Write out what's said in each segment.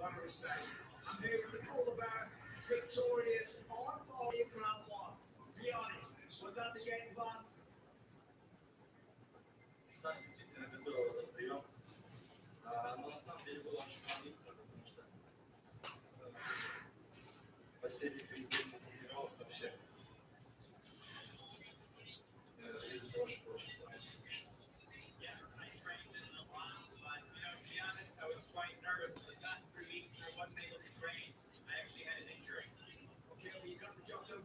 I'm here to call about victorious on volume round one. Be honest, was that the game plan? Но на самом деле была ошибка, потому что последний передел не тренировался вообще. Из-за того, что очень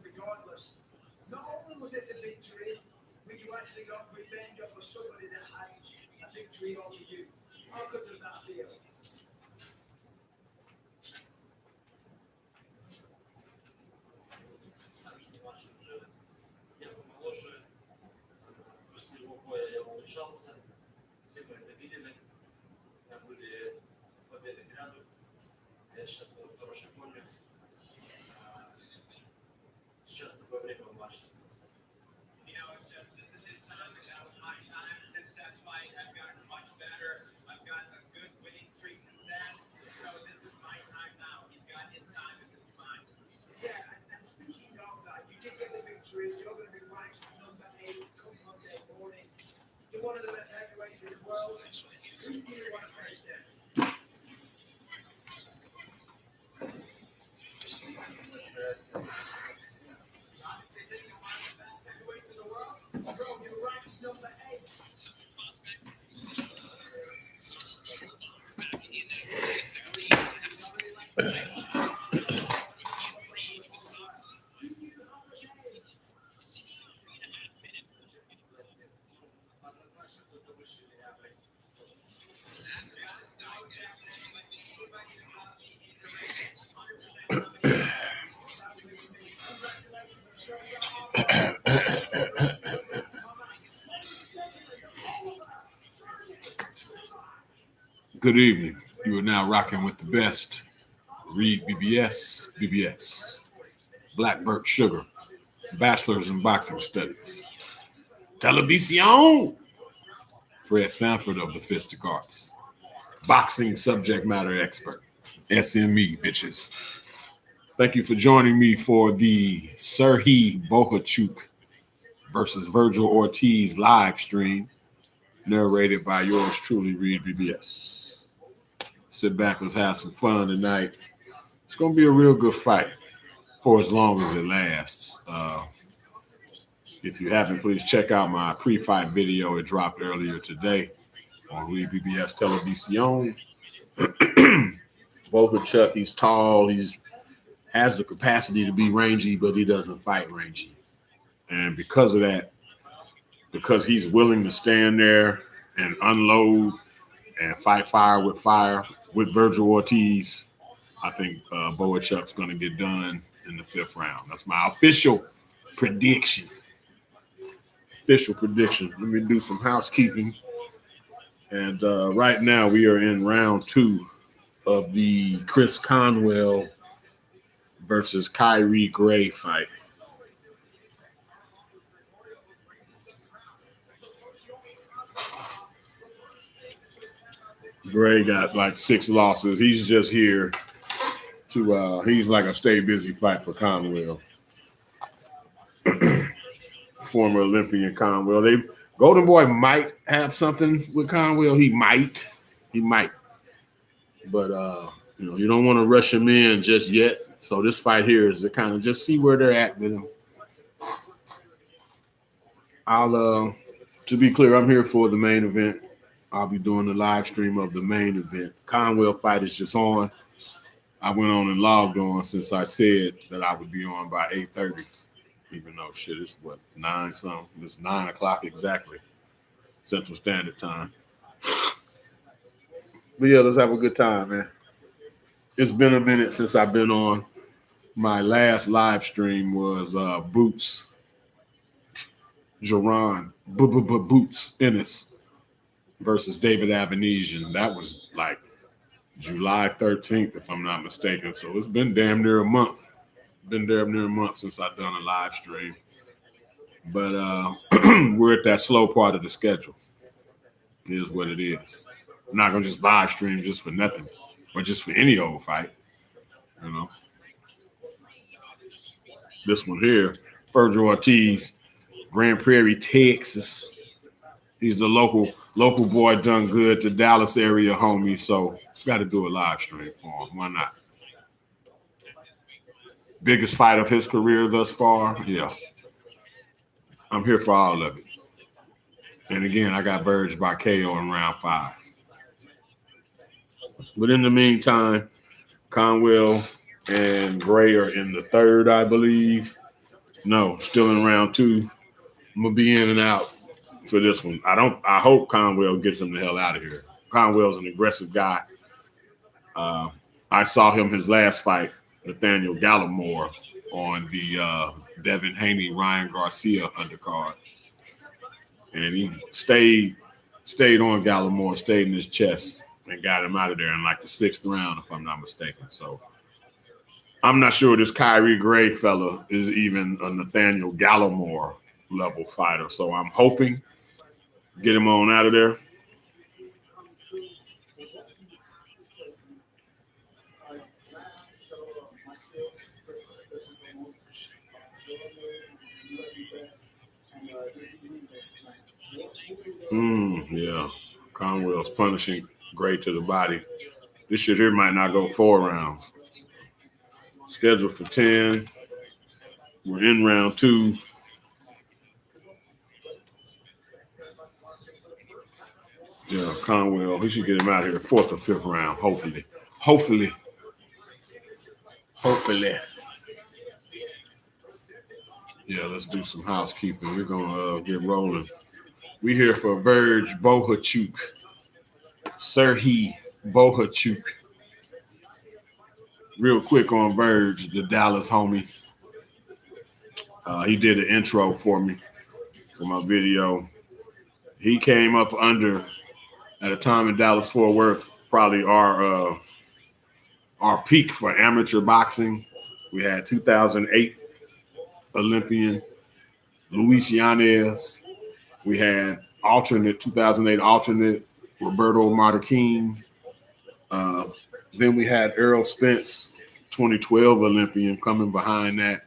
regardless. Not only was this a victory, when you actually got revenge over somebody that had a victory over you. How good does that feel? Я помоложе, после его боя я улучшался, все мы это видели, у меня были победы ряду, я сейчас был в хорошей форме. Сейчас такое время в матче. You're going to be ranked number 8 come Monday morning. You're one of the best heavyweights in the world. Who do you want to face next? Heavyweight in the world? Bro, you're ranked number 8. Back in 2016. Good evening. You are now rocking with the best. REED-BBS, Black Birch Sugar, Bachelor's in Boxing Studies. Television. Fred Sanford of the Fistic Arts. Boxing subject matter expert. SME, bitches. Thank you for joining me for the SERHII Bohachuk versus Virgil Ortiz live stream, narrated by yours truly, REED-BBS. Sit back, let's have some fun tonight. It's going to be a real good fight for as long as it lasts. If you haven't, please check out my pre-fight video. It dropped earlier today on REED-BBS Television. Bohachuk, he's tall. He's has the capacity to be rangy, but he doesn't fight rangy. And because of that, because he's willing to stand there and unload and fight fire with Virgil Ortiz, I think Bohachuk's going to get done in the 5th round. That's my official prediction. Let me do some housekeeping. And right now we are in round 2 of the Chris Conwell versus Kyrie Gray fight. Gray got like 6 losses. He's just here to he's like a stay busy fight for Conwell. Former Olympian Conwell. Golden Boy might have something with Conwell. He might. But you don't want to rush him in just yet. So this fight here is to kind of just see where they're at with him. I'll to be clear, I'm here for the main event. I'll be doing the live stream of the main event. Conwell fight is just on. I went on and logged on since I said that I would be on by 8:30. Even though shit, it's what, 9 something. It's 9 o'clock exactly, Central Standard Time. But yeah, let's have a good time, man. It's been a minute since I've been on. My last live stream was Boots Jaron Boots Ennis versus David Avanesian. That was like July 13th, if I'm not mistaken. So it's been damn near a month. Been damn near a month since I've done a live stream. But we're at that slow part of the schedule. It is what it is. I'm not going to just live stream just for nothing or just for any old fight, you know. This one here, Virgil Ortiz, Grand Prairie, Texas. He's the local boy, done good to Dallas area homie, so got to do a live stream for him. Why not? Biggest fight of his career thus far? Yeah. I'm here for all of it. And again, I got Verge by KO in round 5. But in the meantime, Conwell and Gray are in the 3rd, I believe. No, still in round 2. I'm gonna be in and out for this one. I hope Conwell gets him the hell out of here. Conwell's an aggressive guy. I saw him his last fight, Nathaniel Gallimore, on the Devin Haney, Ryan Garcia undercard. And he stayed on Gallimore, stayed in his chest, and got him out of there in like the 6th round, if I'm not mistaken. So I'm not sure this Kyrie Gray fella is even a Nathaniel Gallimore level fighter. So I'm hoping get him on out of there. Yeah. Conwell's punishing Gray to the body. This shit here might not go 4 rounds. Scheduled for 10. We're in round 2. Yeah, Conwell, he should get him out here 4th or 5th round, hopefully. Hopefully. Yeah, let's do some housekeeping. We're going to get rolling. We here for Verge Bohachuk. SERHII Bohachuk. Real quick on Verge, the Dallas homie. He did an intro for me for my video. He came up under at a time in Dallas-Fort Worth, probably our peak for amateur boxing. We had 2008 Olympian Luis Yanez. We had 2008 alternate Roberto Martinez. Then we had Errol Spence, 2012 Olympian, coming behind that.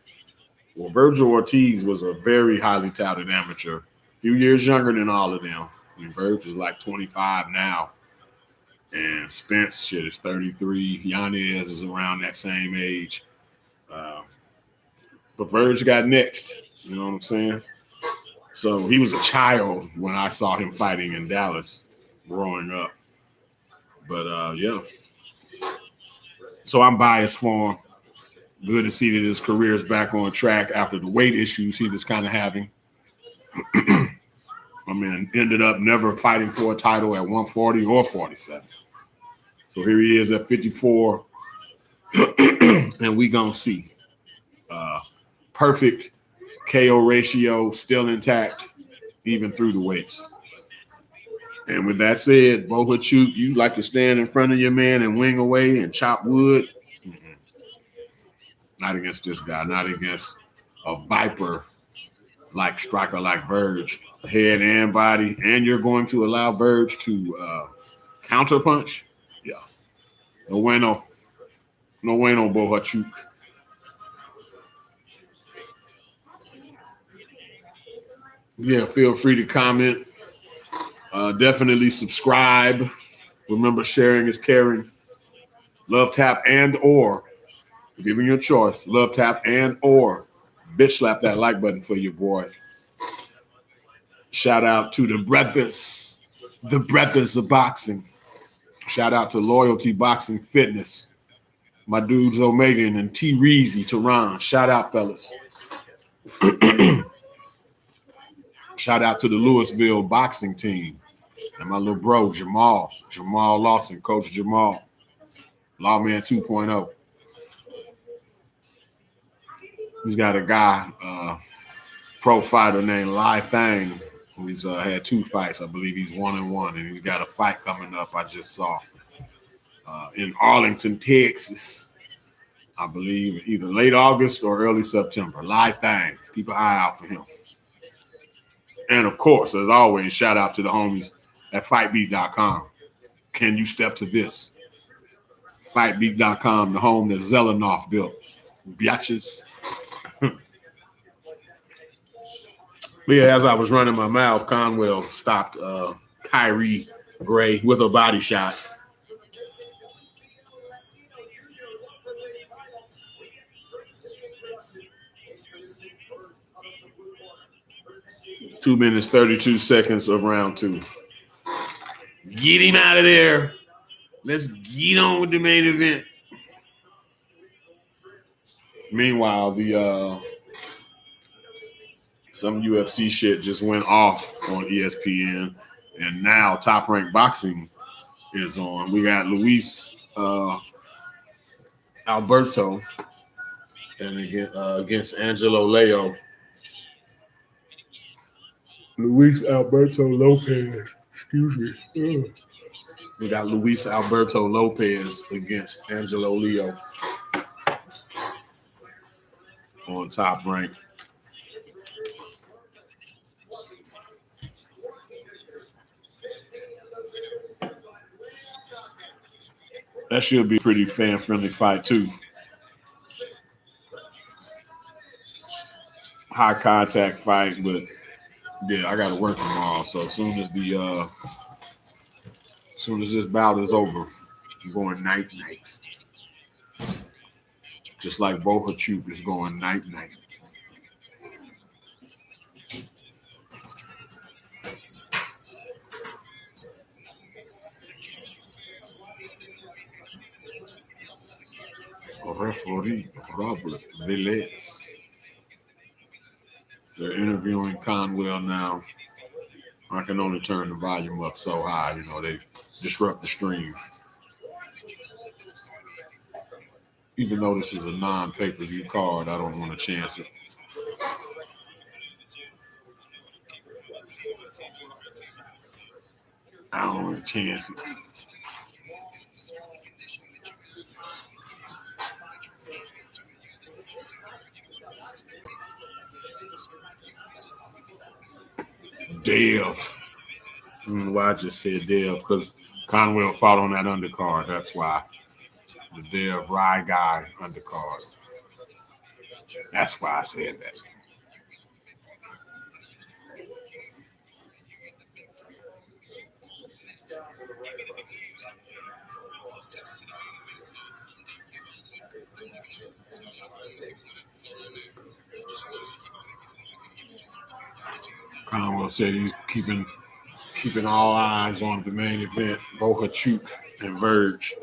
Well, Virgil Ortiz was a very highly touted amateur, a few years younger than all of them. I mean, Virgil is like 25 now, and Spence is 33. Yanez is around that same age. But Virgil got next, you know what I'm saying? So he was a child when I saw him fighting in Dallas growing up. But, yeah. So I'm biased for him. Good to see that his career is back on track after the weight issues he was kind of having. I mean, ended up never fighting for a title at 140 or 47. So here he is at 54. And we gonna see. Perfect KO ratio, still intact, even through the weights. And with that said, Bohachuk, you like to stand in front of your man and wing away and chop wood? Not against this guy, not against a viper-like striker like Verge, head and body, and you're going to allow Verge to counterpunch? Yeah. No bueno, Bohachuk. Yeah, feel free to comment. Definitely subscribe. Remember, sharing is caring. Love tap and or Giving you a choice. Love tap and or bitch slap that like button for your boy. Shout out to the brothers of boxing. Shout out to Loyalty Boxing Fitness. My dudes Omegan and T. Reezy, Tehran. Shout out, fellas. Shout out to the Louisville boxing team. And my little bro, Jamal Lawson, Coach Jamal. Lawman 2.0. He's got a guy, pro fighter named Lai Thang, who's had 2 fights. I believe he's 1-1, and he's got a fight coming up I just saw in Arlington, Texas. I believe either late August or early September. Lai Thang. Keep an eye out for him. And, of course, as always, shout out to the homies at FightBeat.com. Can you step to this? FightBeat.com, the home that Zelenoff built. Biatches. But yeah, as I was running my mouth, Conwell stopped Kyrie Gray with a body shot. Two minutes, 32 seconds of round 2. Get him out of there. Let's get on with the main event. Meanwhile, the some UFC shit just went off on ESPN, and now Top Rank Boxing is on. We got Luis Alberto and against Angelo Leo. Luis Alberto Lopez. Excuse me. We got Luis Alberto Lopez against Angelo Leo on Top Rank. That should be a pretty fan-friendly fight, too. High contact fight, but yeah, I got to work tomorrow. So as soon as this bout is over, I'm going night-night. Just like Bohachuk is going night-night. Referee Robert Velez. They're interviewing Conwell now. I can only turn the volume up so high, they disrupt the stream. Even though this is a non-pay-per-view card, I don't want to chance it. I don't want to chance it. Dev. Why I just said Dev, because Conwell fought on that undercard. That's why. The Dev Rye guy undercard. That's why I said that. Conwell said he's keeping all eyes on the main event, Bohachuk and Verge.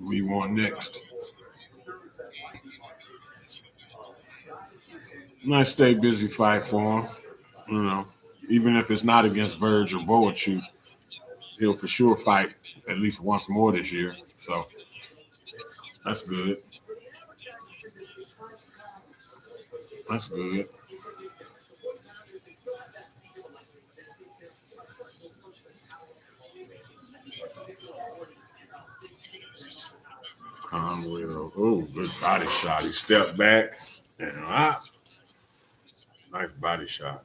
We want next. Nice stay busy fight for him. Even if it's not against Verge or Bohachuk, he'll for sure fight at least once more this year. So that's good. That's good. Conwell. Oh, good body shot. He stepped back. And nice body shot.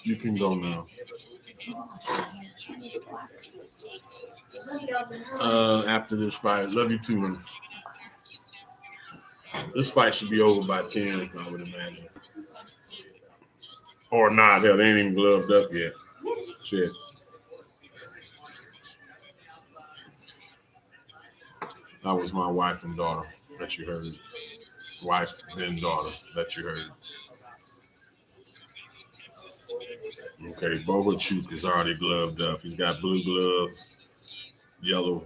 You can go now. After this fight, love you too, man. This fight should be over by 10, I would imagine. Or not, hell, they ain't even gloved up yet. Shit. That was my wife and daughter that you heard. Wife and daughter that you heard. Okay, Bohachuk is already gloved up. He's got blue gloves, yellow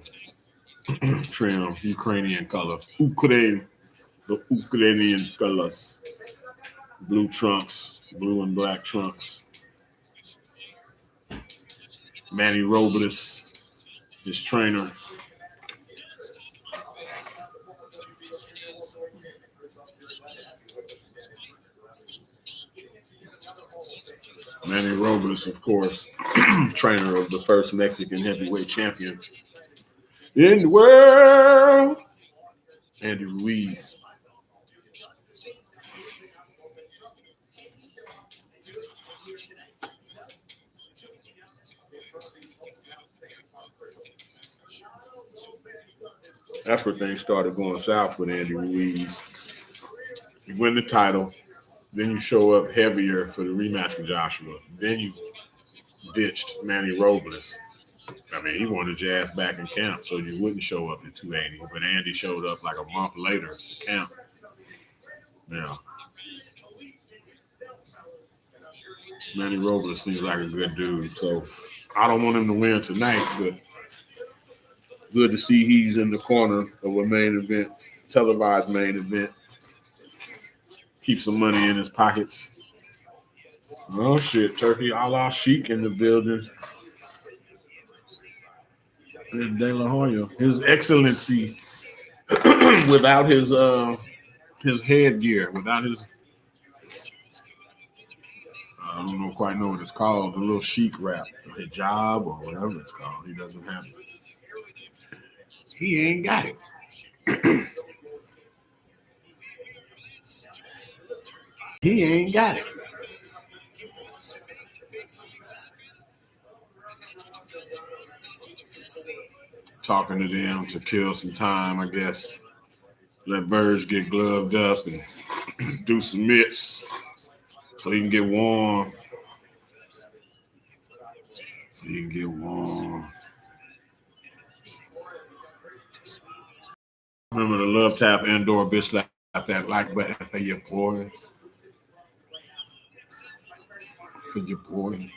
trim, Ukrainian color. The Ukrainian colors. Blue trunks, blue and black trunks. Manny Robles, his trainer. Manny Robles, of course, trainer of the first Mexican heavyweight champion in the world, Andy Ruiz. That's where things started going south with Andy Ruiz. You win the title, then you show up heavier for the rematch with Joshua. Then you ditched Manny Robles. I mean, he wanted your ass back in camp, so you wouldn't show up at 280. But Andy showed up like a month later to camp. Now, Manny Robles seems like a good dude, so I don't want him to win tonight, but good to see he's in the corner of a main event, televised main event. Keep some money in his pockets. Oh, shit, Turkey a la Sheik in the building. And De La Hoya, His Excellency, without his headgear, without his, I don't quite know what it's called, the little Sheik wrap, the hijab or whatever it's called. He doesn't have it. He ain't got it. He ain't got it. Talking to them to kill some time, I guess. Let Verge get gloved up and do some mitts so he can get warm. Remember the love tap indoor bitch slap that like button for your boys. For your boy.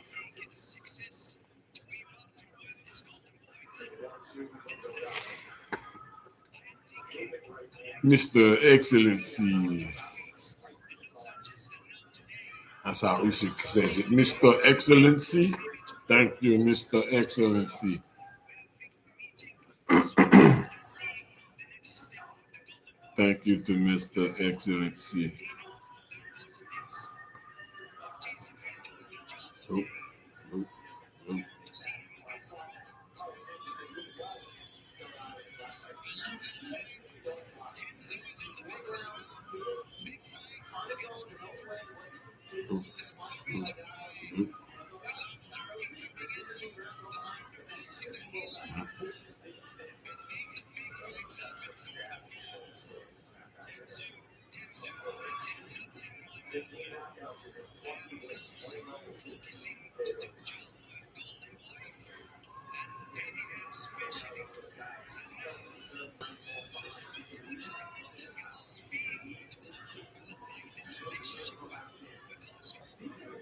Mr. Excellency. That's how we should say it. Mr. Excellency. Thank you, Mr. Excellency. Thank you to Mr. Excellency. Oh.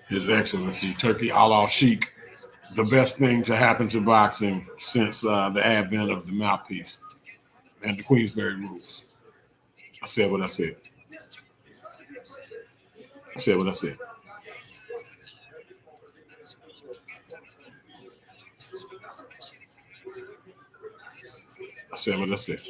His Excellency, Turkey a la Sheik, the best thing to happen to boxing since the advent of the mouthpiece and the Queensberry rules. I said what I said. I said what I said. I said what I said.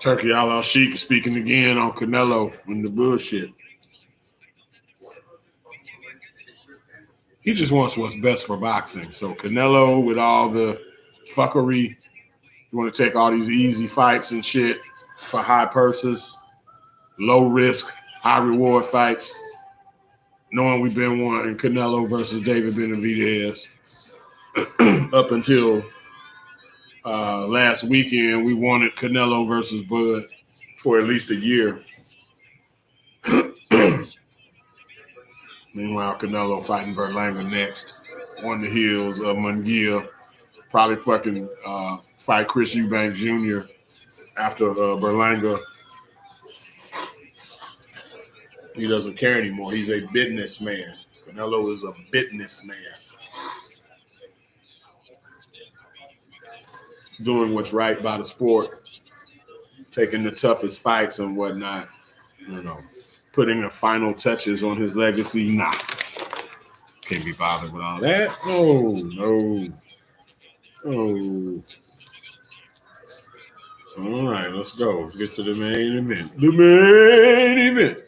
Turkey Al Sheik speaking again on Canelo and the bullshit. He just wants what's best for boxing. So Canelo, with all the fuckery, you want to take all these easy fights and shit for high purses, low risk, high reward fights, knowing we've been wanting Canelo versus David Benavidez up until last weekend. We wanted Canelo versus Bud for at least a year. Meanwhile, Canelo fighting Berlanga next on the heels of Munguia. Probably fucking fight Chris Eubank Jr. after Berlanga. He doesn't care anymore. He's a businessman. Canelo is a businessman. Doing what's right by the sport. Taking the toughest fights and whatnot. You know, putting the final touches on his legacy. Nah. Can't be bothered with all that. No. All right, let's go. Let's get to the main event.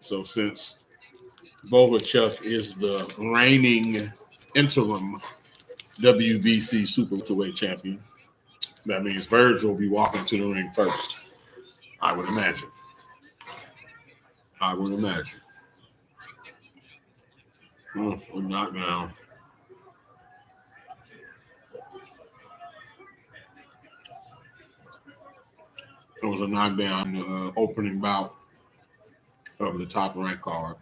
So since Bohachuk is the reigning interim WBC super welterweight champion, that means Virgil will be walking to the ring first. I would imagine. We're not now. It was a knockdown in the opening bout of the top rank card.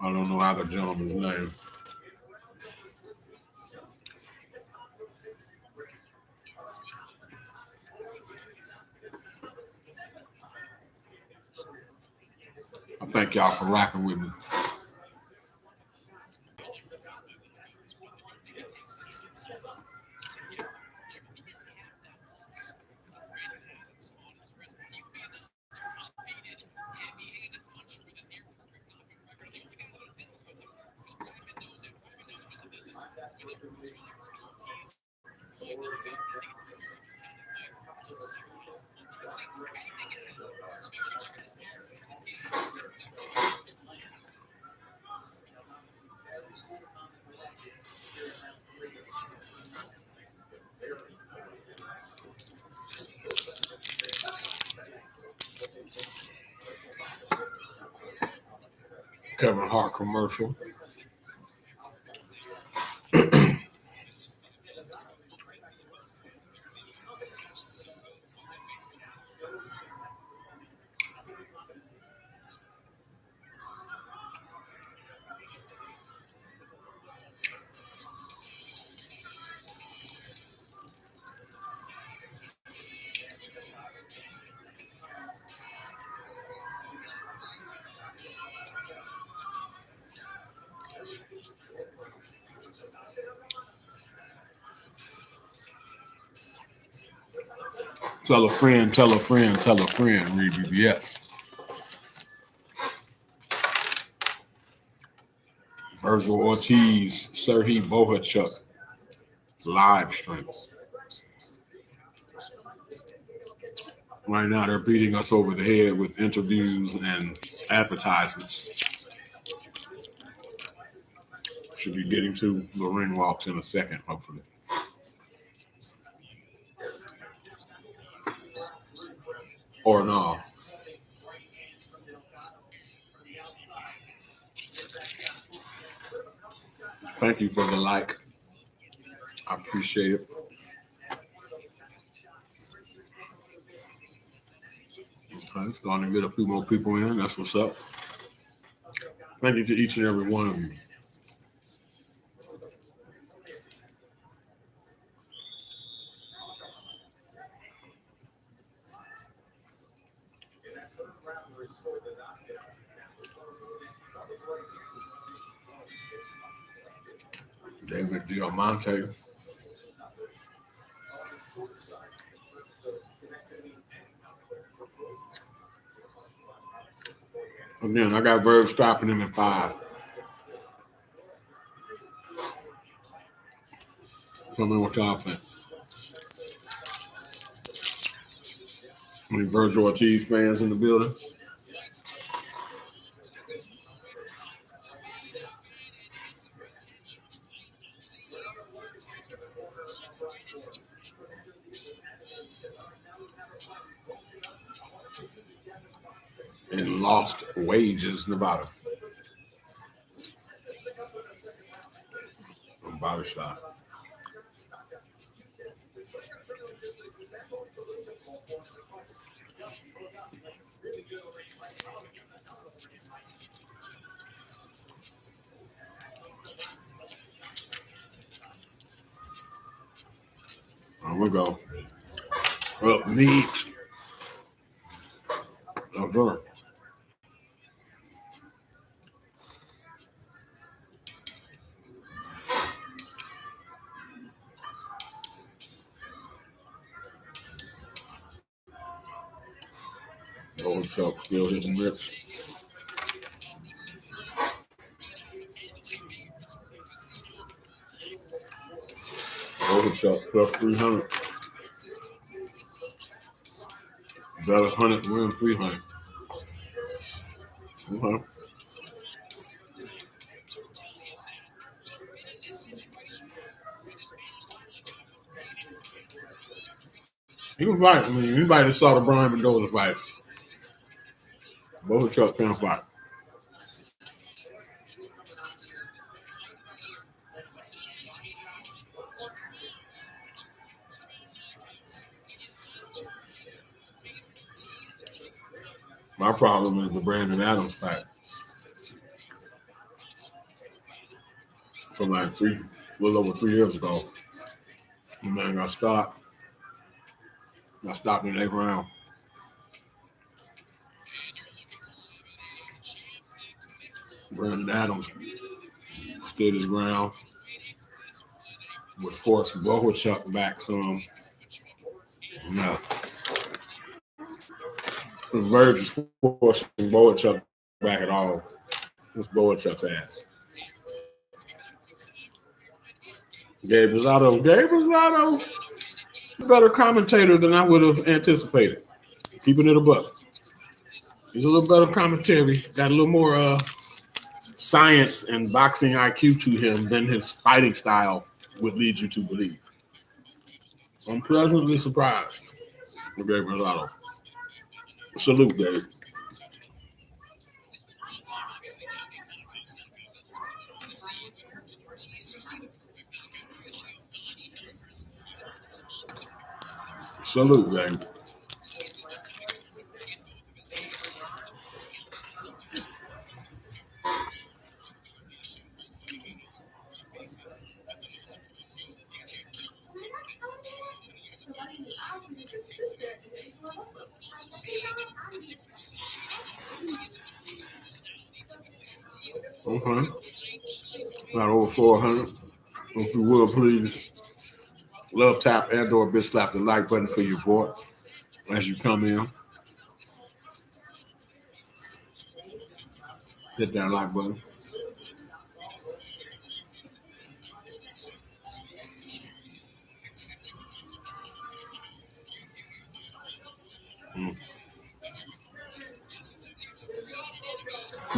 I don't know either gentleman's name. I thank y'all for rocking with me. Kevin Hart commercial. Tell a friend, REED-BBS. Virgil Ortiz, SERHII Bohachuk, live stream. Right now, they're beating us over the head with interviews and advertisements. Should be getting to the ring walks in a second, hopefully. Or no. Thank you for the like. I appreciate it. Okay, starting to get a few more people in. That's what's up. Thank you to each and every one of you. David Diamante. Again, I got Verb stopping him in 5. Tell me what y'all think. Any Vergil Ortiz fans in the building? And lost wages, Nevada. Body shot. There we go. Up neat. Over. Bohachuk still hitting mix. Bohachuk plus 300. Bet 100, win 300. Okay. He was right. I mean, anybody that saw the Brian Mendoza fight, Bohachuk can't fight. My problem is the Brandon Adams fight. From like a little over 3 years ago. The man got stopped. Got stopped in the 8th round. Brandon Adams stood his ground. Would force Bohachuk back some. No. The Verge is forcing Bohachuk back at all. It's Bohachuk's ass. Gabe Rosado, a better commentator than I would have anticipated. Keeping it a buck. He's a little better commentary. Got a little more science and boxing IQ to him than his fighting style would lead you to believe. I'm pleasantly surprised with Gabe Rosado. Salute, Gabe. Salute, Gabe. Okay. About over 400. If you will, please love tap and or bitch slap the like button for your boy as you come in. Hit that like button.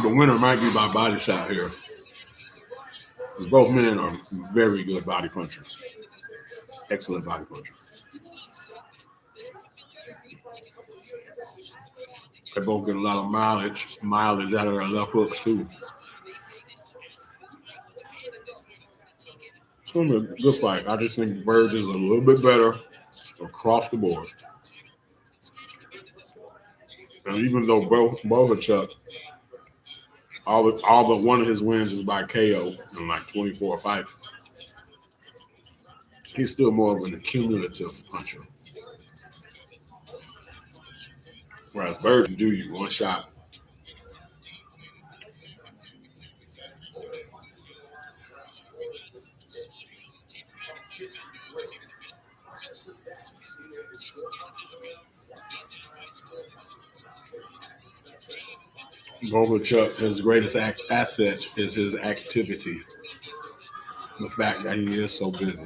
The winner might be by body shot here. Because both men are very good body punchers. Excellent body punchers. They both get a lot of mileage out of their left hooks too. It's going to be a good fight. I just think Verge is a little bit better across the board. And even though Bohachuk, all but one of his wins is by KO in like 24 fights, he's still more of an accumulative puncher. Whereas Verge can do you one shot. Bohachuk, his greatest asset is his activity. The fact that he is so busy.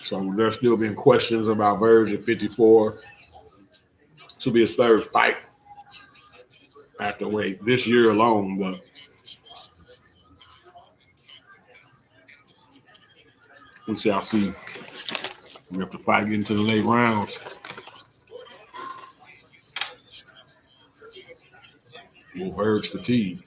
So there's still been questions about Verge at 54. This will be his third fight at the weight this year alone, but we shall see. We have to fight into the late rounds. Will Verge fatigue?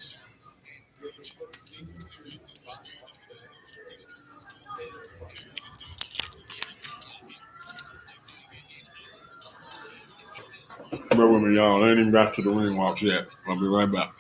Bear with me, y'all. I ain't even got to the ring walks yet. I'll be right back.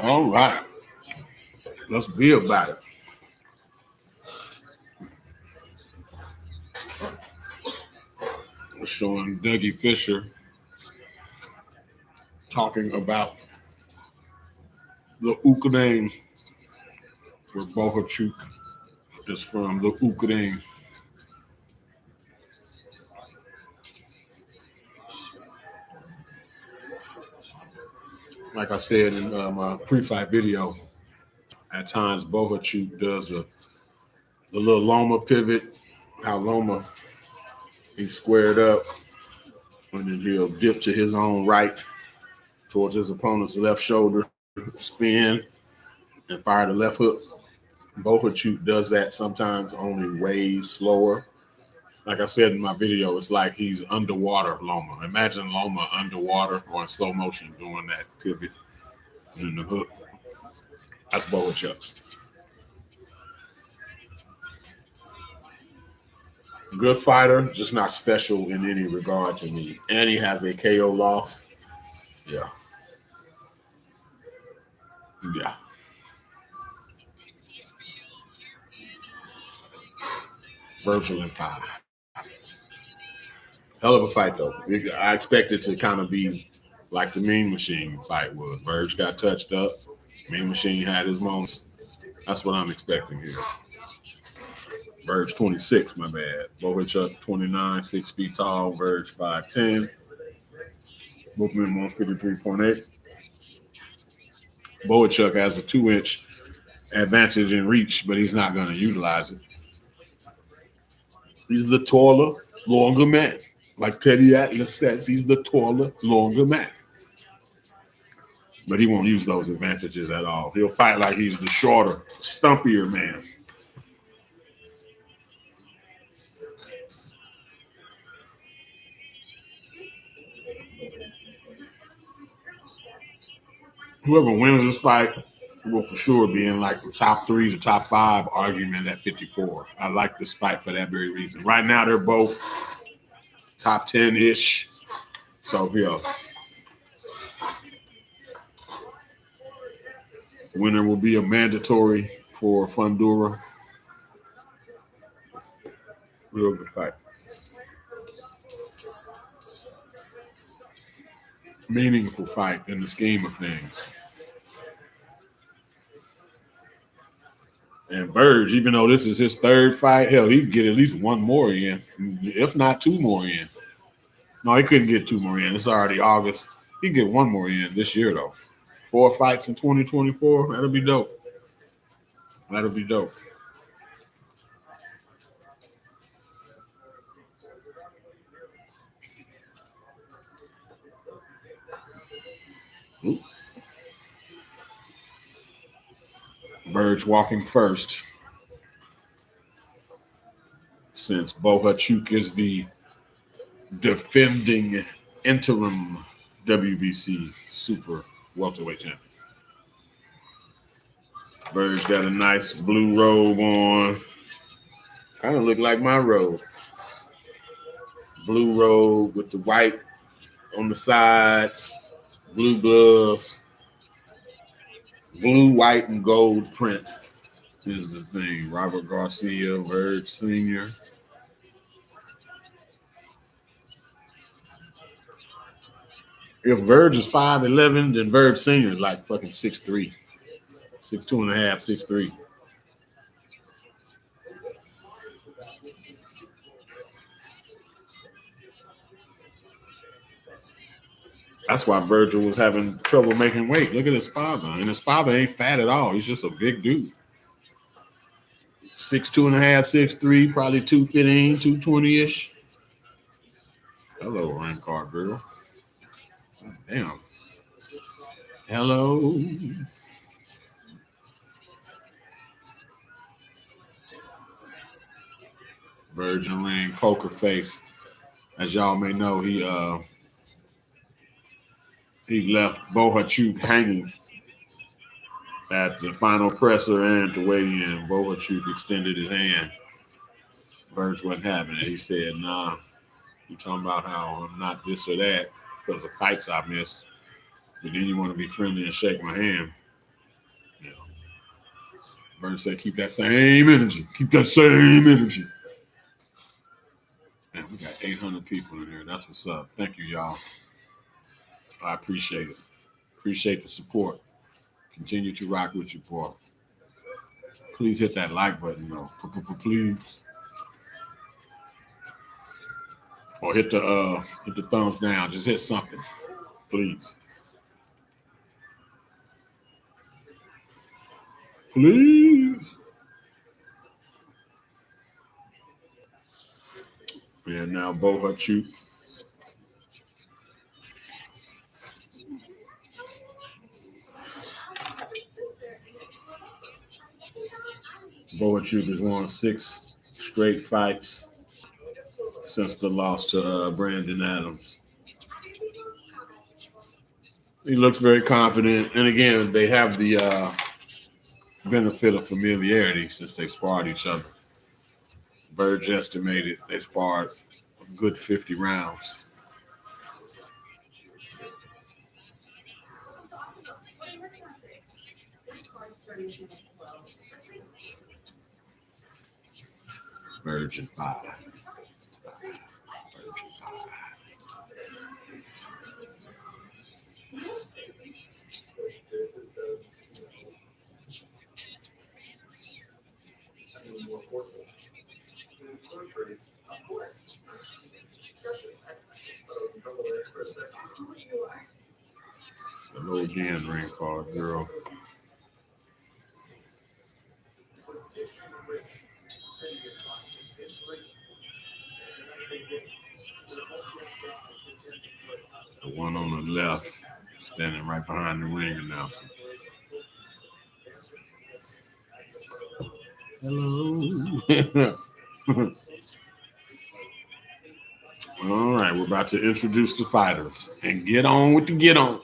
All right. Let's be about it. We're showing Dougie Fisher talking about the Ukraine, where Bohachuk is from, the Ukraine. like I said in my pre-fight video, at times Bohachuk does the little Loma pivot, how Loma he's squared up, and then he'll dip to his own right towards his opponent's left shoulder, spin, and fire the left hook. Bohachuk does that sometimes, only way slower. Like I said in my video, it's like he's underwater Loma. Imagine Loma underwater or in slow motion doing that pivot and the hook. That's Bohachuk. Good fighter, just not special in any regard to me. And he has a KO loss. Yeah. Yeah. Virgil in 5. Hell of a fight, though. I expect it to kind of be like the Mean Machine fight was. Verge got touched up. Mean Machine had his moments. That's what I'm expecting here. Verge 26, my bad. Bohachuk 29, 6 feet tall. Verge 5'10. Movement 153.8. Bohachuk has a 2-inch advantage in reach, but he's not going to utilize it. He's the taller, longer man. Like Teddy Atlas says, he's the taller, longer man. But he won't use those advantages at all. He'll fight like he's the shorter, stumpier man. Whoever wins this fight will for sure be in like the top 3 to top 5 argument at 54. I like this fight for that very reason. Right now, they're both top 10-ish. So, yeah. Winner will be a mandatory for Fundura. Real good fight. Meaningful fight in the scheme of things. And Verge, even though this is his 3rd fight, hell, he could get at least 1 more in, if not 2 more in. No, he couldn't get 2 more in. It's already August. He can get 1 more in this year, though. 4 fights in 2024. That'll be dope. That'll be dope. Ooh. Verge walking first, since Bohachuk is the defending interim WBC super welterweight champion. Verge got a nice blue robe on. Kind of look like my robe. Blue robe with the white on the sides, blue gloves. Blue, white, and gold print is the thing. Robert Garcia, Verge Sr. If Verge is 5'11", then Verge Sr. is like fucking 6'3". 6'2 and a half, 6'3". That's why Virgil was having trouble making weight. Look at his father. And his father ain't fat at all. He's just a big dude. 6'2 and a half, 6'3", probably 215, 220-ish. Hello, rank card girl. Damn. Hello. Virgin ring, poker face. As y'all may know, he left Bohachuk hanging at the final presser and to weigh in. Bohachuk extended his hand. Verge wasn't having it. He said, nah, you talking about how I'm not this or that because of fights I missed. But then you want to be friendly and shake my hand. You know. Verge said, keep that same energy. Keep that same energy. Man, we got 800 people in here. That's what's up. Thank you, y'all. I appreciate it. Appreciate the support. Continue to rock with your boy. Please hit that like button, though. Please. Or hit the thumbs down. Just hit something. Please. Please. And now Bohachuk. Bohachuk has won 6 straight fights since the loss to Brandon Adams. He looks very confident. And again, they have the benefit of familiarity since they sparred each other. Verge estimated they sparred a good 50 rounds. Virgin 5. Hello again, ring card girl. The one on the left, standing right behind the ring announcer. Hello. All right, we're about to introduce the fighters and get on with the get on.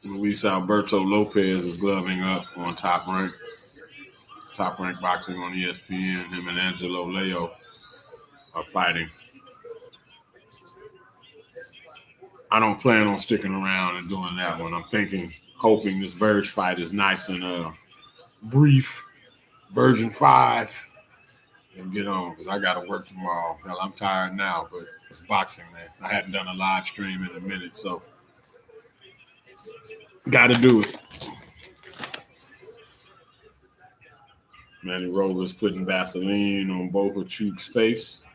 Luis Alberto Lopez is gloving up on Top Rank. Top Rank Boxing on ESPN. Him and Angelo Leo are fighting. I don't plan on sticking around and doing that one. I'm hoping this Verge fight is nice and brief. Virgin 5. And get on, because I got to work tomorrow. Hell, I'm tired now, but it's boxing, man. I hadn't done a live stream in a minute, so got to do it. Manny Rolla's putting Vaseline on Bohachuk's face.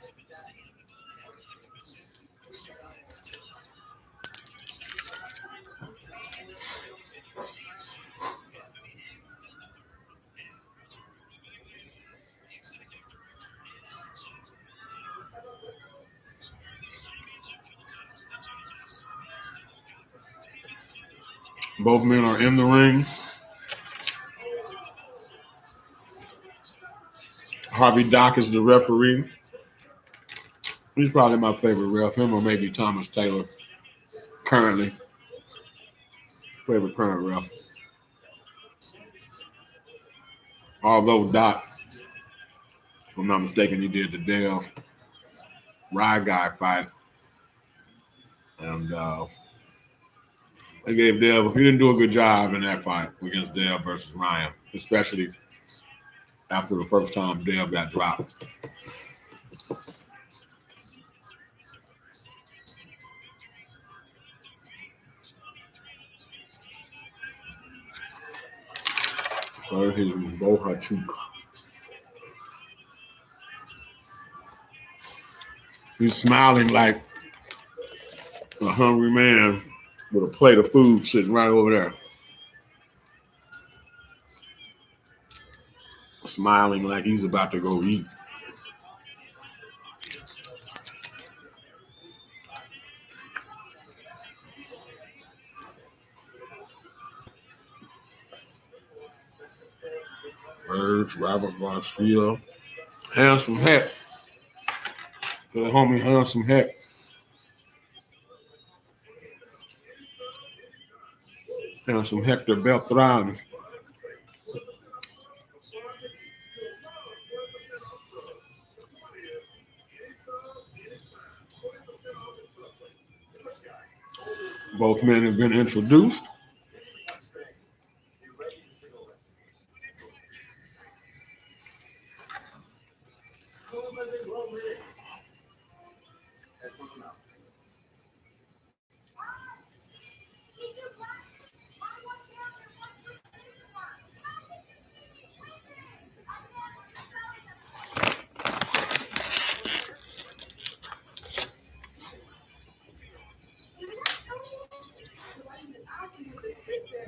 Both men are in the ring. Harvey Dock is the referee. He's probably my favorite ref, him or maybe Thomas Taylor, currently. Favorite current ref. Although Doc, if I'm not mistaken, he did the Dale Rye Guy fight. And they gave Dale, he didn't do a good job in that fight against Dale versus Ryan, especially after the first time Dale got dropped. SERHII Bohachuk. He's smiling like a hungry man with a plate of food sitting right over there. Smiling like he's about to go eat. Verge, Robert Garcia. Handsome Heck. For the homie Handsome Heck. Handsome Hector Beltran. Both men have been introduced.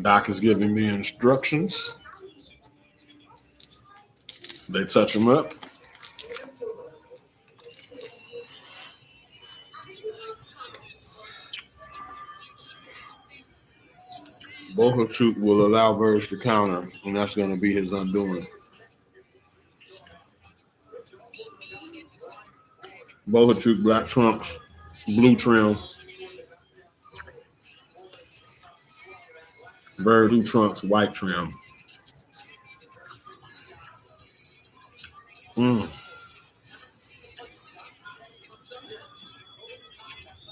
Doc is giving the instructions. They touch him up. Bohachuk will allow Verge to counter, and that's going to be his undoing. Bohachuk, black trunks, blue trim. Verge, blue trunks, white trim.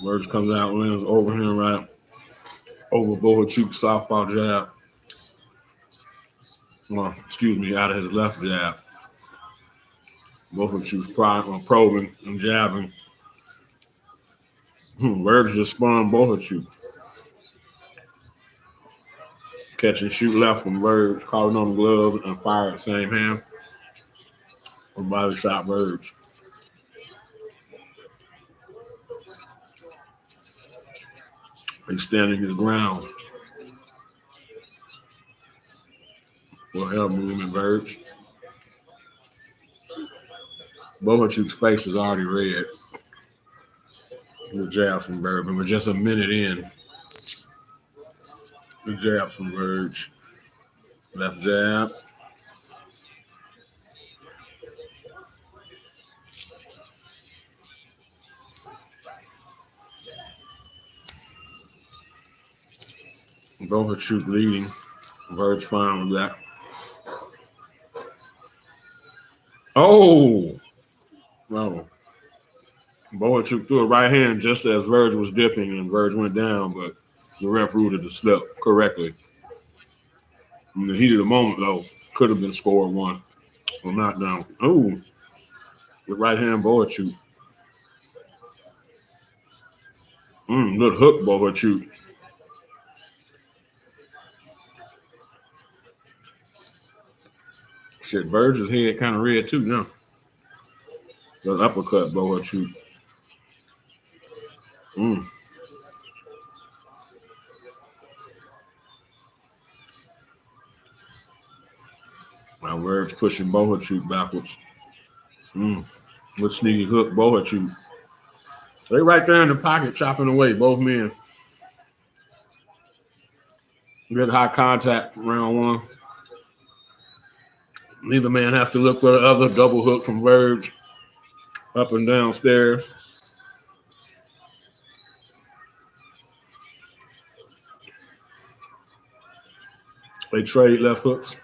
Verge comes out, lands over him right over Bohachuk's southpaw jab. Well, excuse me, out of his left jab. Bohachuk's probing and jabbing. Verge just spun Bohachuk. Catch and shoot left from Verge, calling on the glove and fire at the same hand. Or body shot Verge. He's standing his ground. Will help movement Verge. Bohachuk's face is already red. The jab from Verge, and we're just a minute in. The jab from Verge. Left jab. Bohachuk leading. Verge fine with that. Oh! No. Bohachuk threw a right hand just as Verge was dipping, and Verge went down, but the ref ruled it a slip correctly. In the heat of the moment, though, could have been scored one. Well, not down. Oh! With right hand Bohachuk. Good hook, Bohachuk. Shit, Verge's head kind of red too now. The uppercut, Bohachuk. Now Verge pushing Bohachuk backwards. With sneaky hook, Bohachuk. They right there in the pocket, chopping away, both men. Good high contact, round one. Neither man has to look for the other. Double hook from Verge. Up and downstairs. They trade left hooks.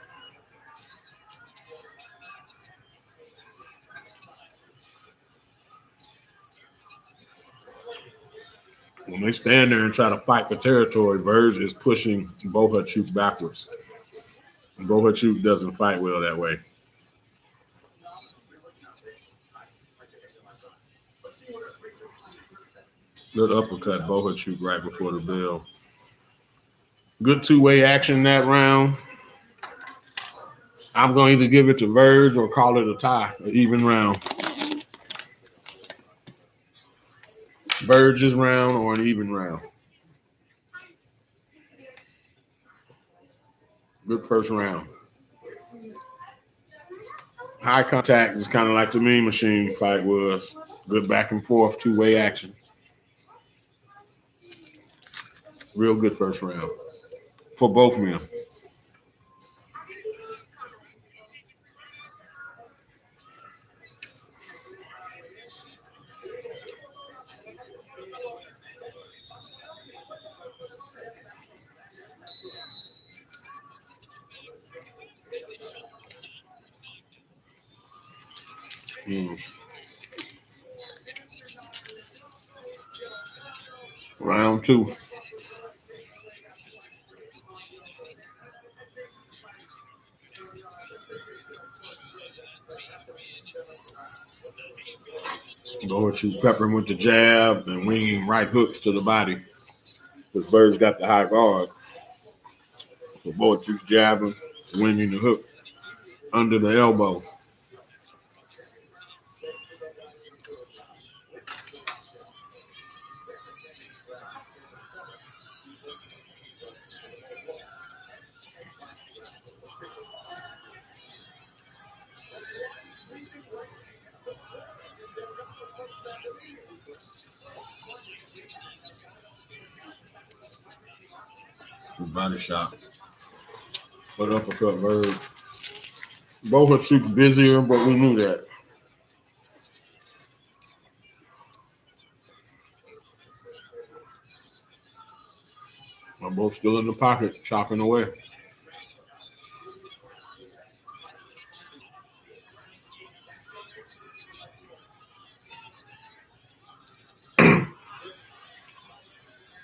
When they stand there and try to fight for territory, Verge is pushing Bohachuk backwards. Bohachuk doesn't fight well that way. Good uppercut, Bohachuk right before the bell. Good two-way action that round. I'm going to either give it to Verge or call it a tie, an even round. Verge's round or an even round. Good first round. High contact is kind of like the Mean Machine fight was. Good back and forth, two-way action. Real good first round for both men. Round two. Bohachuk peppering with the jab and winging right hooks to the body. Because Verge got the high guard. So Bohachuk's jabbing, winging the hook under the elbow. Body shot. But uppercut Verge. Bohachuk's busier, but we knew that. They're both still in the pocket, chopping away.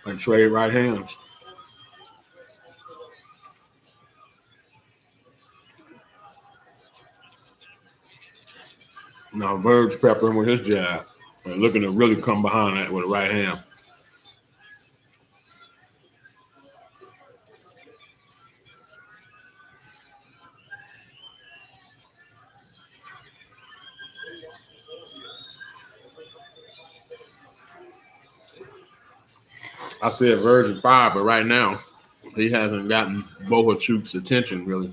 And trade right hands. Now Verge peppering with his jab and looking to really come behind that with a right hand. I said Verge at 5, but right now he hasn't gotten Bohachuk's attention really.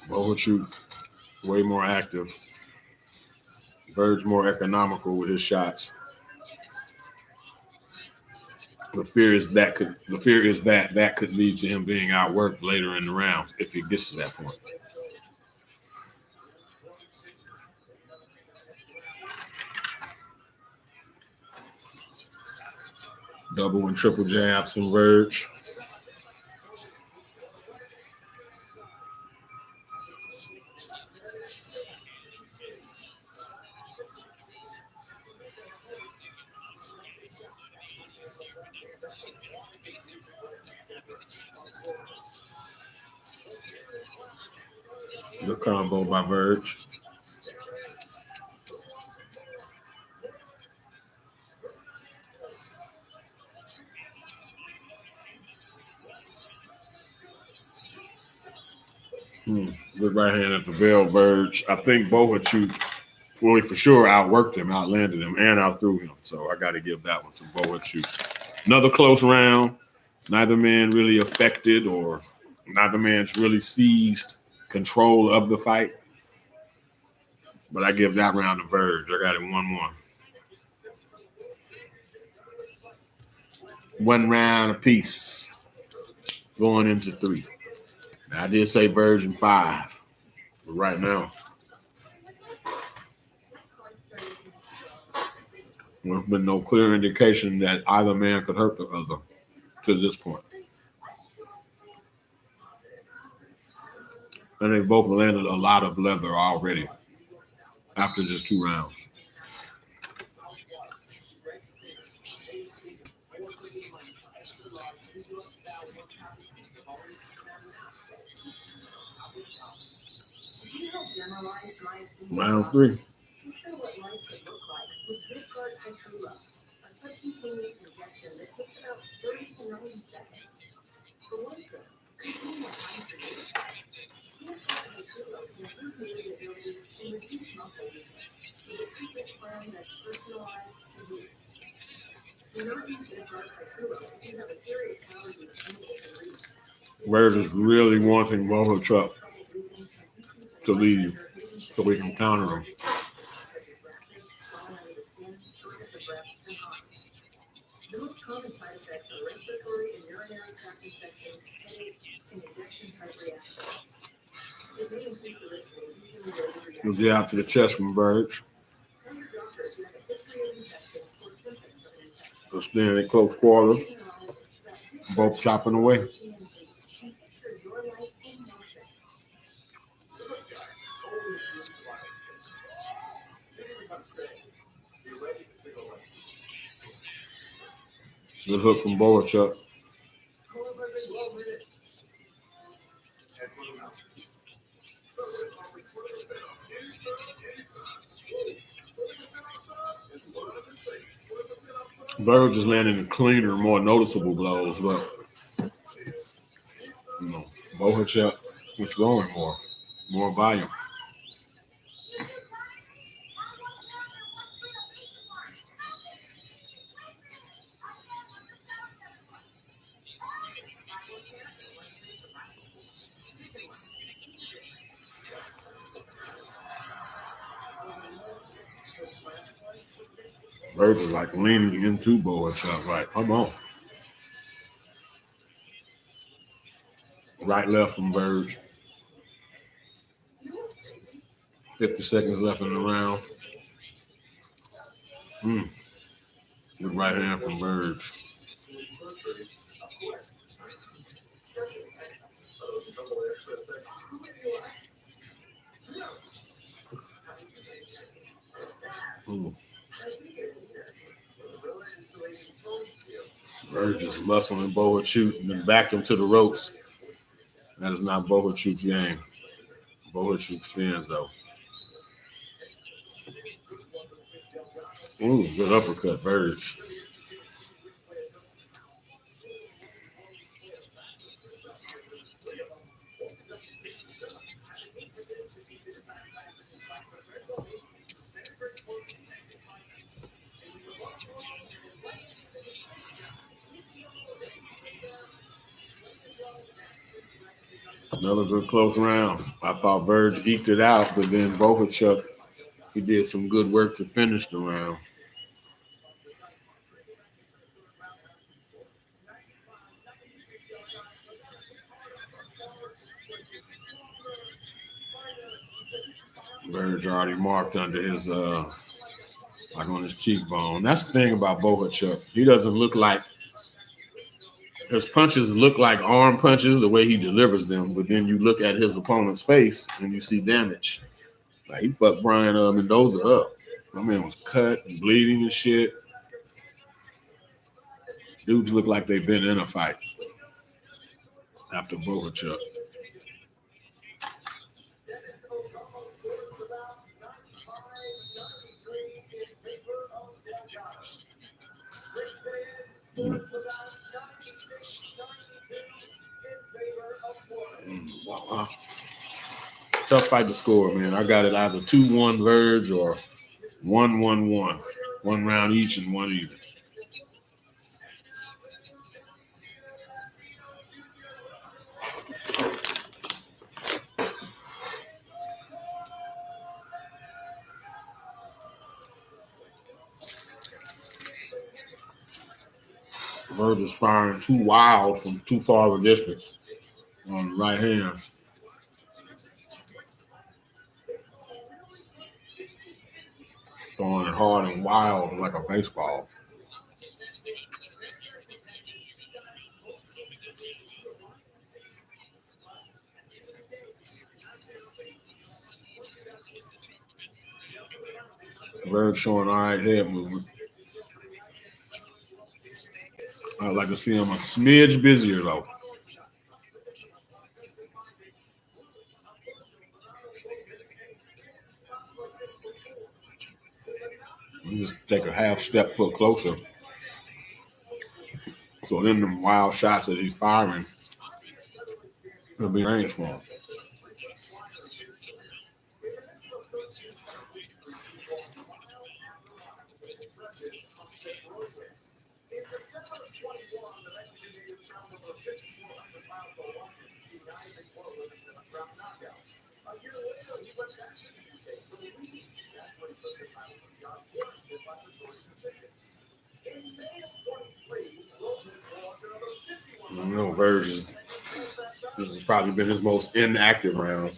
Bohachuk way more active. Verge more economical with his shots. The fear is that could lead to him being outworked later in the rounds if he gets to that point. Double and triple jabs from Verge. Good combo by Verge. Good right hand at the bell, Verge. I think Bohachuk fully for sure outworked him, outlanded him, and outthrew him. So I got to give that one to Bohachuk. Another close round. Neither man really affected or neither man's really seized control of the fight. But I give that round to Verge. I got it 1-1. One round apiece going into 3. Now, I did say Verge in 5. But right now, there's been no clear indication that either man could hurt the other to this point. And they both landed a lot of leather already after just 2 rounds. Round 3. Verge is really wanting Bohachuk to leave so we can counter him. Good jab to the chest from Verge. So staying in close quarters. Both chopping away. Good hook from Bohachuk. Verge is landing cleaner, more noticeable blows, but Bohachuk is throwing more volume. Verge is like leaning into Bohachuk. Like, come on. Right, left from Verge. 50 seconds left in the round. Good right hand from Verge. Verge is muscling Bohachuk and then backed him to the ropes. That is not Bohachuk's game. Bohachuk spins though. Good uppercut, Verge. Another good close round. I thought Verge eked it out, but then Bohachuk, he did some good work to finish the round. Verge already marked under his, like on his cheekbone. That's the thing about Bohachuk. He doesn't look like, his punches look like arm punches the way he delivers them, but then you look at his opponent's face and you see damage. Like he fucked Brian Mendoza up. My man was cut and bleeding and shit. Dudes look like they've been in a fight after Bohachuk. Tough fight to score, man. I got it either 2-1 Verge or 1-1-1. One round each and one even. Verge is firing too wild from too far of a distance on the right hand. Throwing it hard and wild like a baseball. Verge showing all right head movement. I'd like to see him a smidge busier though. You just take a half step foot closer. So then the wild shots that he's firing, it'll be range for him. You know, Verge, this has probably been his most inactive round.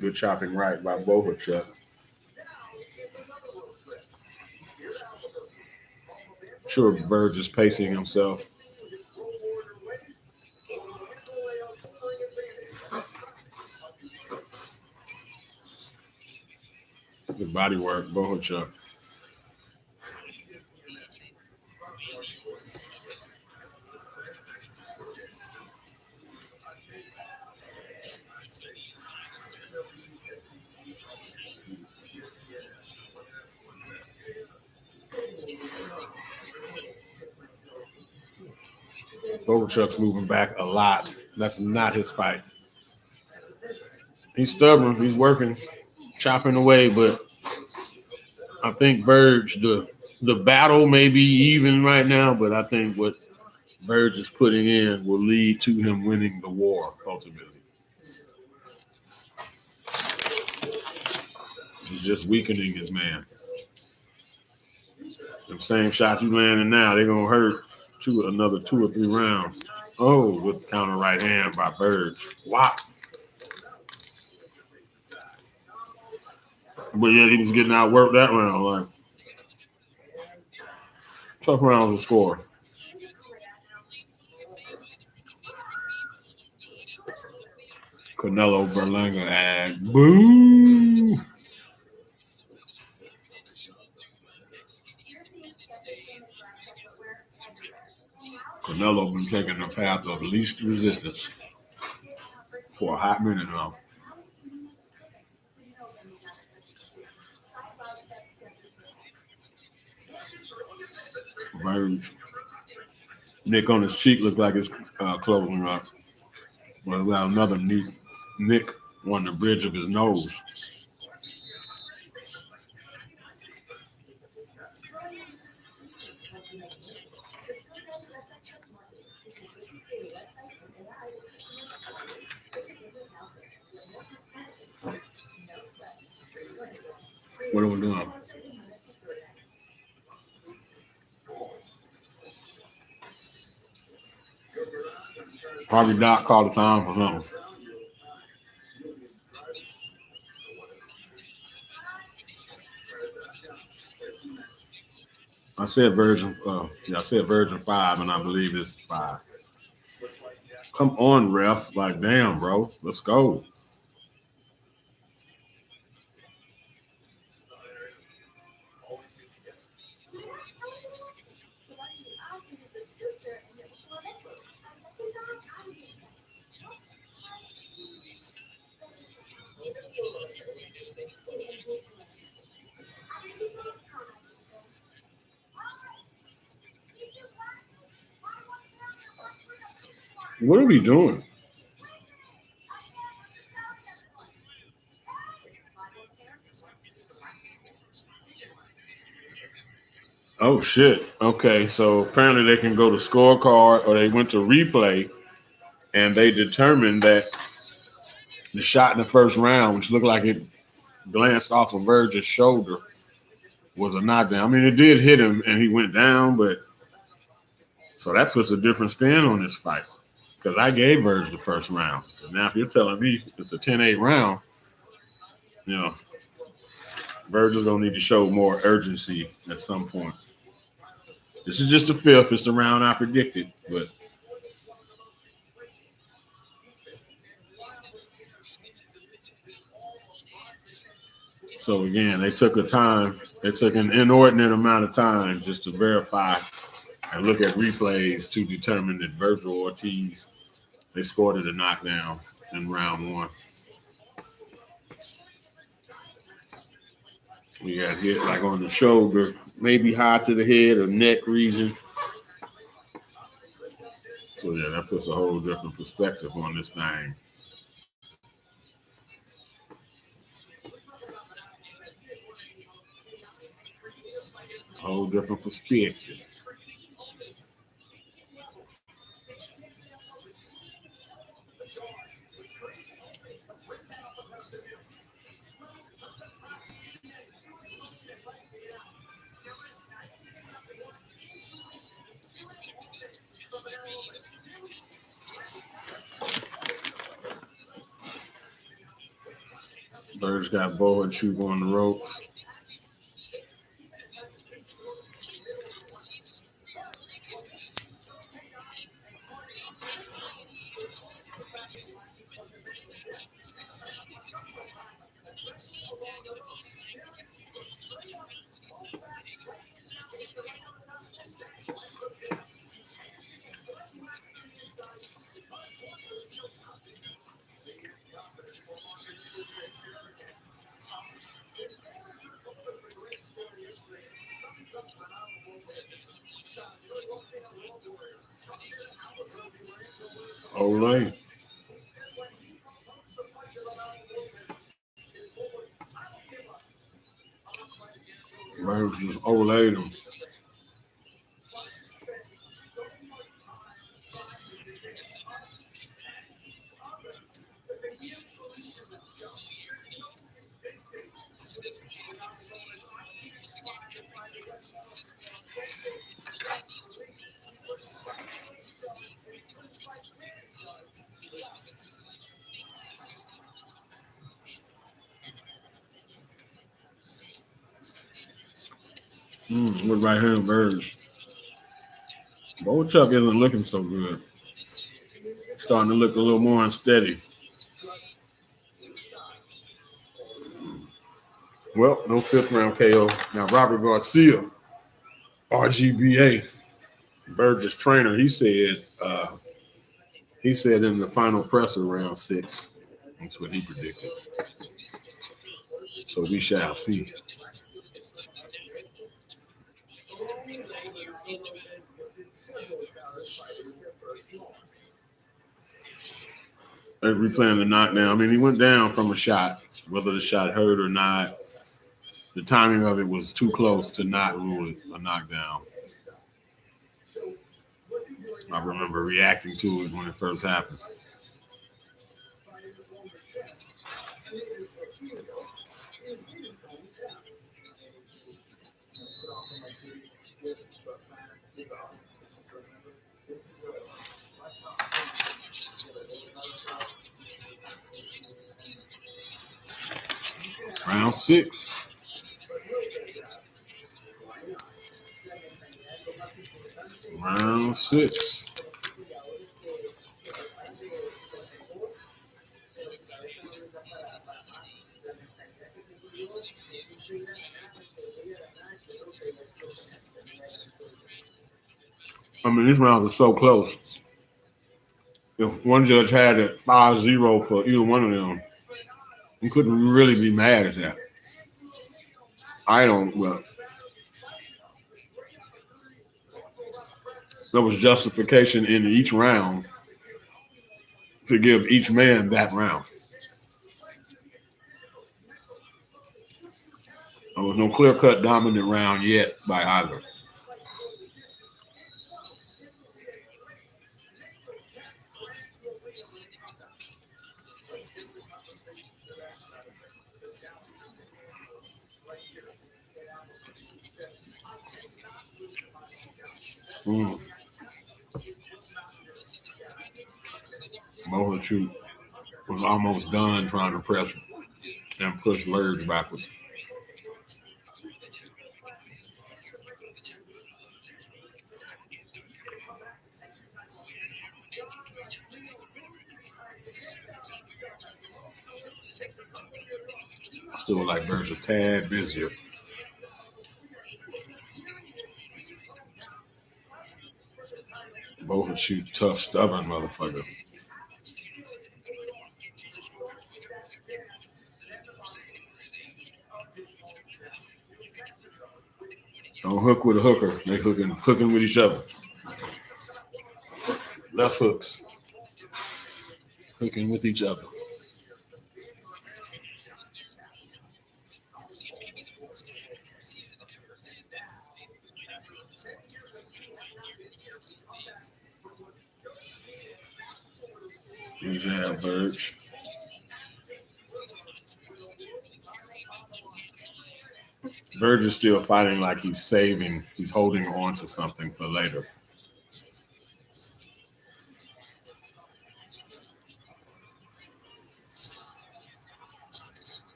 Good chopping right by Bohachuk. Sure, Verge is pacing himself. Good body work, Bohachuk. Bohachuk's moving back a lot. That's not his fight. He's stubborn. He's working, chopping away, but I think Verge, the battle may be even right now, but I think what Verge is putting in will lead to him winning the war, ultimately. He's just weakening his man. Them same shots you landing now, they're gonna hurt another 2 or 3 rounds. Oh, with counter right hand by Bird. Wow. But yeah, he was getting outworked that round. Like, tough rounds to score. Canelo Berlanga ad. Boo! Canelo been taking the path of least resistance for a hot minute now. Verge. Nick on his cheek looked like it's closing up. Well, we got another nick on the bridge of his nose. What are we doing? Probably Doc called the time for something. I said version 5, and I believe this is 5. Come on, ref. Like, damn, bro. Let's go. What are we doing? Oh, shit. Okay, so apparently they can go to scorecard, or they went to replay, and they determined that the shot in the first round, which looked like it glanced off of Verge's shoulder, was a knockdown. I mean, it did hit him, and he went down, but so that puts a different spin on this fight, because I gave Verge the first round. And now if you're telling me it's a 10-8 round, you know, Verge is going to need to show more urgency at some point. This is just the 5th. It's the round I predicted, but so again, they took an inordinate amount of time just to verify and look at replays to determine that Vergil Ortiz, they scored it a knockdown in round 1. We got hit like on the shoulder, maybe high to the head or neck region. So yeah, that puts a whole different perspective on this thing. A whole different perspective. Bird's got Bohachuk on the ropes. Olay. Bird just olayed him. With right hand Verge. Bohachuk isn't looking so good. Starting to look a little more unsteady. Well, no 5th round KO. Now, Robert Garcia, RGBA, Burgess trainer, he said in the final presser round 6. That's what he predicted. So we shall see. They're replaying the knockdown. I mean, he went down from a shot. Whether the shot hurt or not, the timing of it was too close to not rule it a knockdown. I remember reacting to it when it first happened. Round 6. Round 6. I mean, these rounds are so close. If one judge had it 5-0 for either one of them, you couldn't really be mad at that. I don't, but there was justification in each round to give each man that round. There was no clear-cut dominant round yet by either. Bohachuk was almost done trying to press and push Verge backwards. Still like Verge a tad busier. Bohachuk, tough, stubborn motherfucker. Don't hook with a hooker. They hooking with each other. Left hooks. Hooking with each other. Here's that Verge. Verge is still fighting like he's saving. He's holding on to something for later.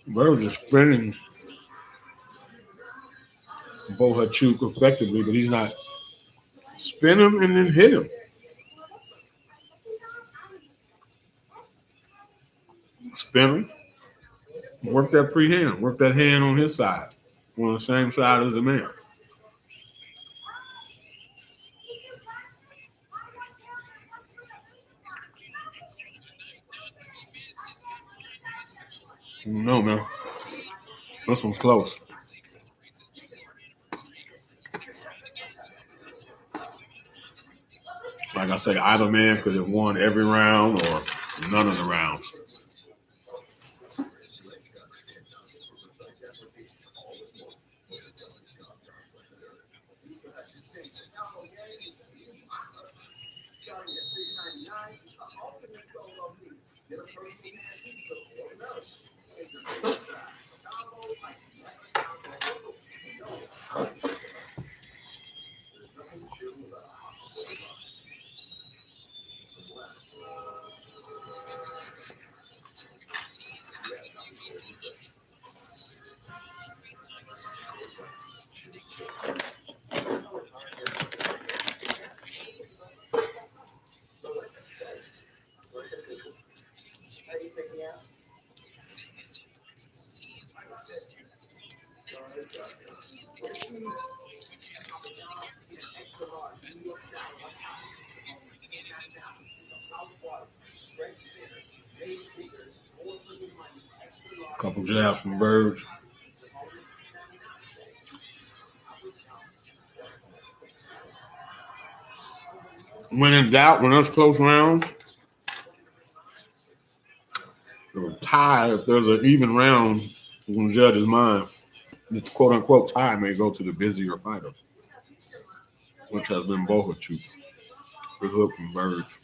Verge is spinning Bohachuk effectively, but he's not spin him and then hit him. Spin him. Work that free hand. Work that hand on his side. On the same side as the man. No, man. This one's close. Like I say, either man could have won every round or none of the rounds. Couple jabs from Verge. When in doubt, when there's close rounds, or tie, if there's an even round in the judge's mind, the quote unquote tie may go to the busier fighter, which has been Bohachuk. Good hook from Verge.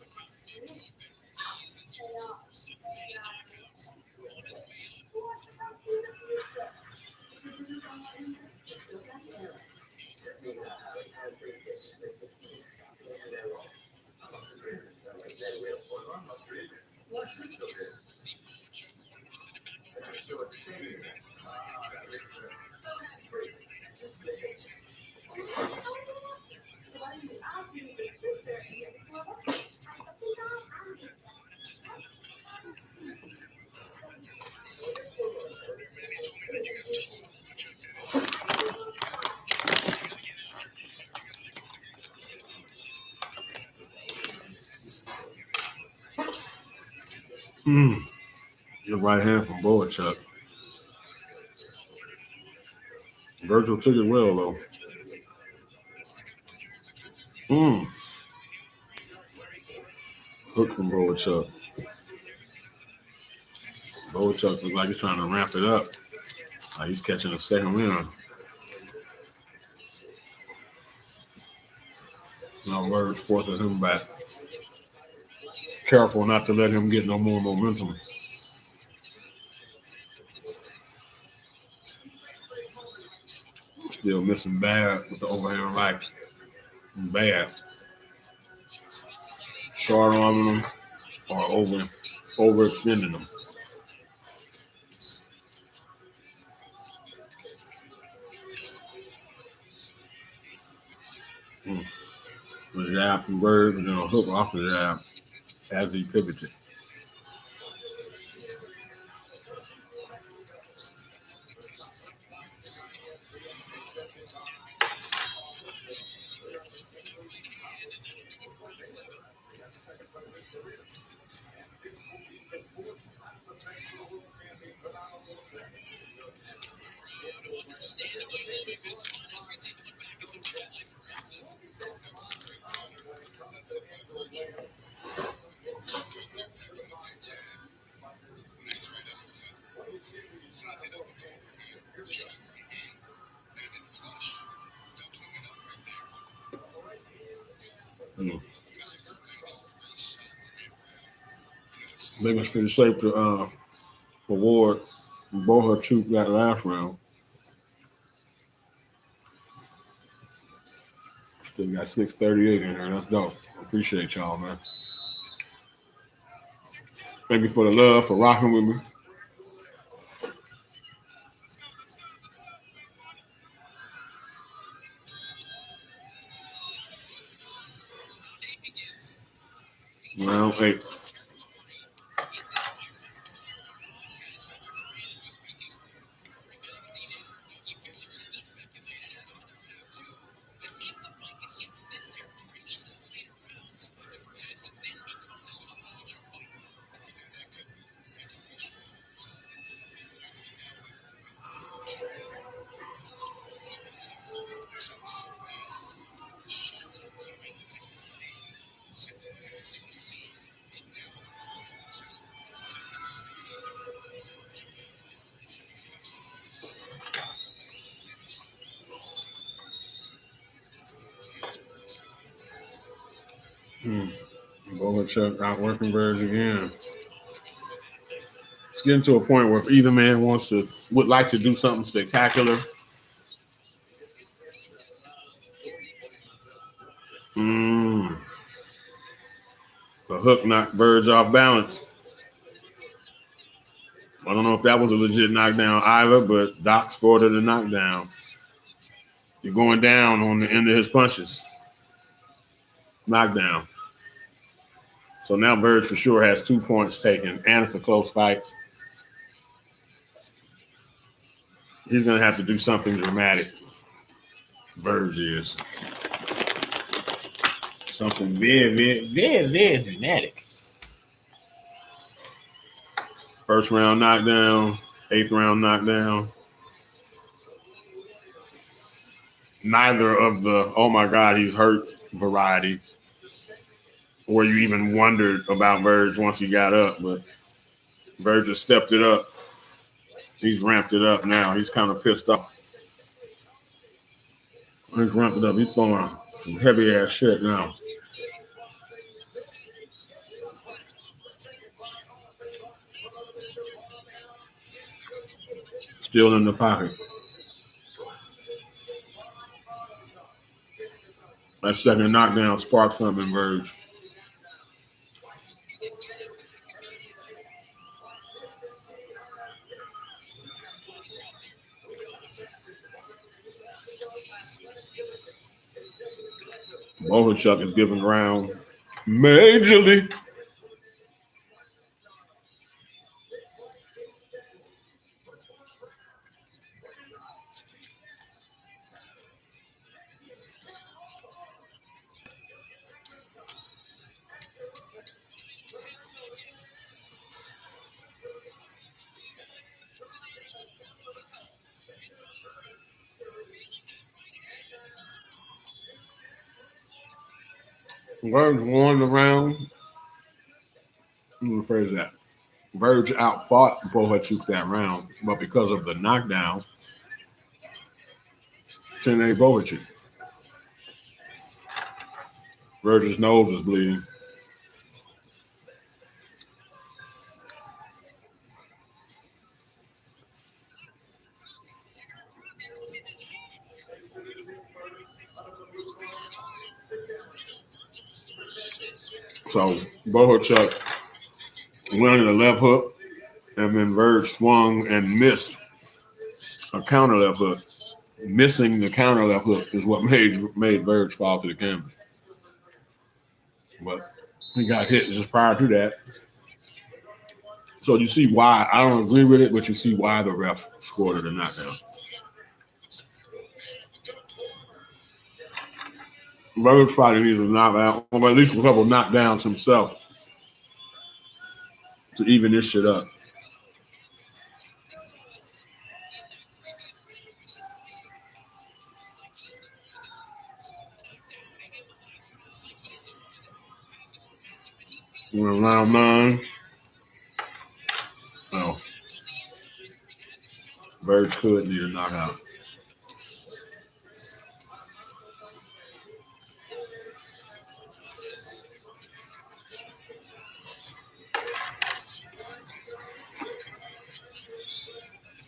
Good right hand from Bohachuk. Virgil took it well, though. Hook from Bohachuk. Bohachuk looks like he's trying to ramp it up. Like he's catching a second round. Now Verge forcing him back. Careful not to let him get no more momentum. Still missing bad with the overhand rights. Bad. Short arming them or overextending them. The jab from Verge and then a hook off the jab as he pivoted. I think it's pretty safe to award Bohachuk that last round. Still got 6:38 in there. Let's go. Appreciate y'all, man. Thank you for the love, for rocking with me. Round 8. Bohachuk outworking Verge again. It's getting to a point where if either man would like to do something spectacular, the hook knocked Verge off balance. I don't know if that was a legit knockdown either, but Doc scored the knockdown. You're going down on the end of his punches. Knockdown. So now Verge for sure has 2 points taken, and it's a close fight. He's going to have to do something dramatic. Verge is. Something very, very, very, very dramatic. First round knockdown, 8th round knockdown. Neither of the, oh my God, he's hurt variety, where you even wondered about Verge once he got up, but Verge has stepped it up. He's ramped it up now. He's kind of pissed off. He's ramped it up. He's throwing some heavy ass shit now. Still in the pocket. That second knockdown sparked something in Verge. Bohachuk is giving ground majorly. Verge won the round. Let me rephrase that. Verge outfought Bohachuk that round, but because of the knockdown, 10-8 Bohachuk. Verge's nose is bleeding. So Bohachuk went in a left hook, and then Verge swung and missed a counter left hook. Missing the counter left hook is what made Verge fall to the canvas. But he got hit just prior to that. So you see why, I don't agree with it, but you see why the ref scored the knockdown. Verge probably needs a knockout, or at least a couple knockdowns himself to even this shit up. We're in round 9. Oh. Verge could need a knockout.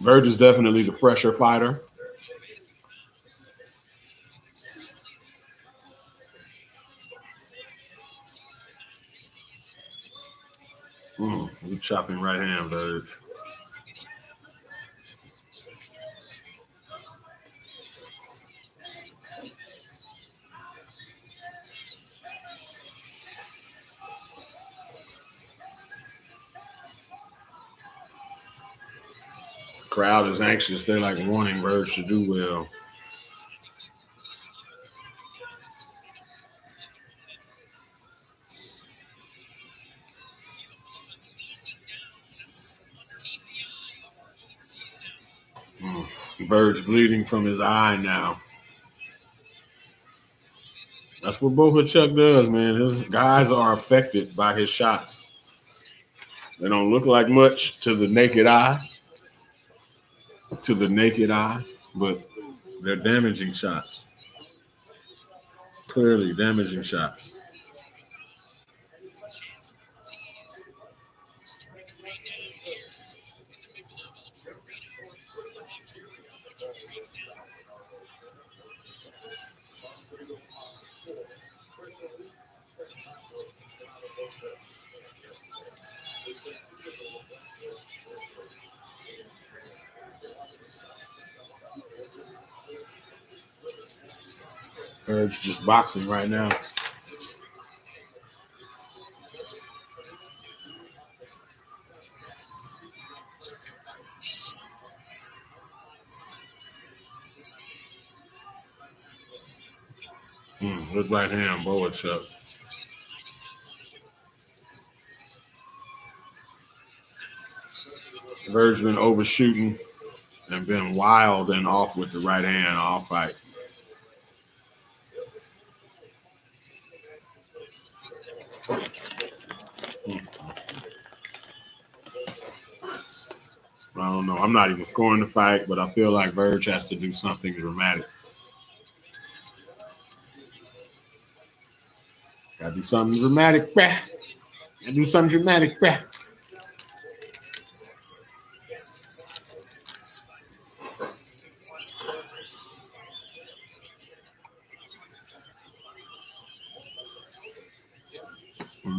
Verge is definitely the fresher fighter. We're chopping right hand, Verge. Crowd is anxious. They're like wanting Verge to do well. Verge bleeding from his eye now. That's what Bohachuk does, man. His guys are affected by his shots. They don't look like much to the naked eye. But they're damaging shots. Clearly damaging shots. Verge just boxing right now. Good right hand, Bohachuk. Verge been overshooting and been wild and off with the right hand all fight. I don't know. I'm not even scoring the fight, but I feel like Verge has to do something dramatic. Gotta do something dramatic, bruh. Gotta do something dramatic, bruh.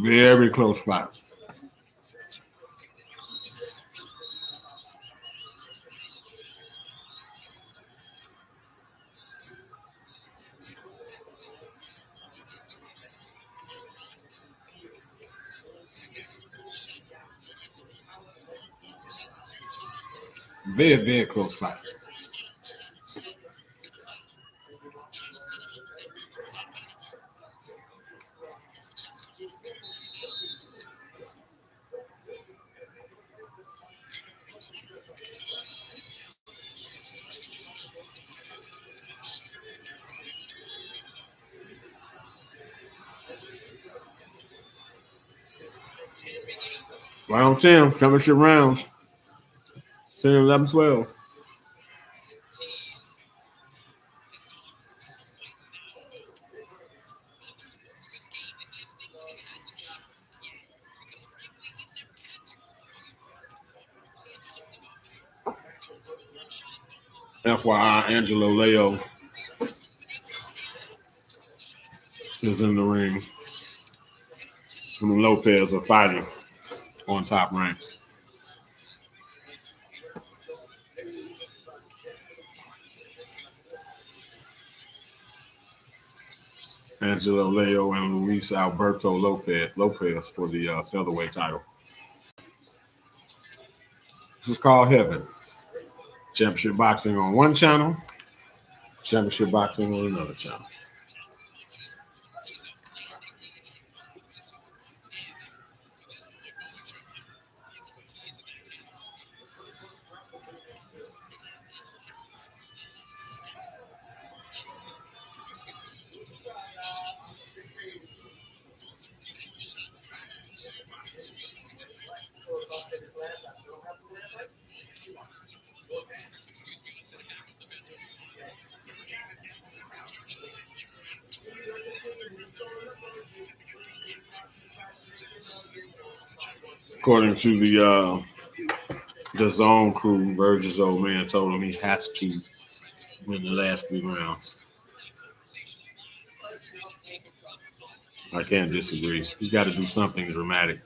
Very close fight. Very, very close fight. Round 10, championship rounds. 10, 11, 12. FYI, Angelo Leo is in the ring. And Lopez are fighting on Top Rank. Angelo Leo and Luis Alberto Lopez for the featherweight title. This is called Heaven. Championship boxing on one channel, championship boxing on another channel. According to the Zone crew, Verge's old man told him he has to win the last 3 rounds. I can't disagree. You got to do something dramatic.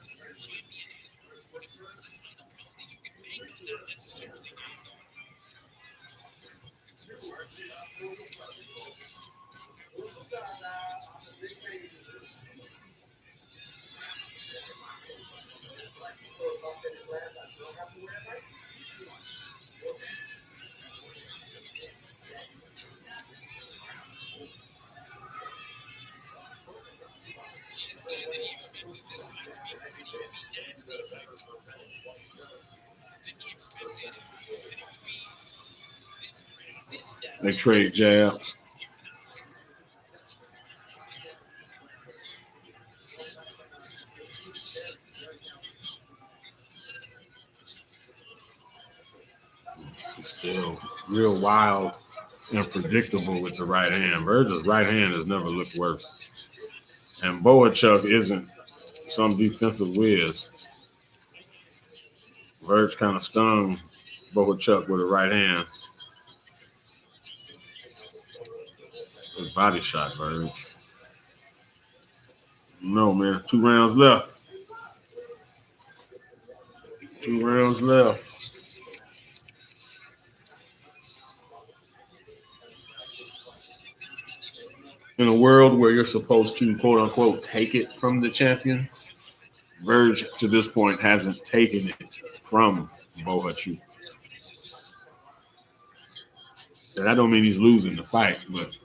They trade jabs. It's still real wild and predictable with the right hand. Verge's right hand has never looked worse. And Bohachuk isn't some defensive whiz. Verge kind of stung Bohachuk with a right hand. His body shot, Verge. No, man. 2 rounds left. 2 rounds left. in a world where you're supposed to, quote unquote, take it from the champion, Verge to this point hasn't taken it from Bohachuk. And I don't mean he's losing the fight, but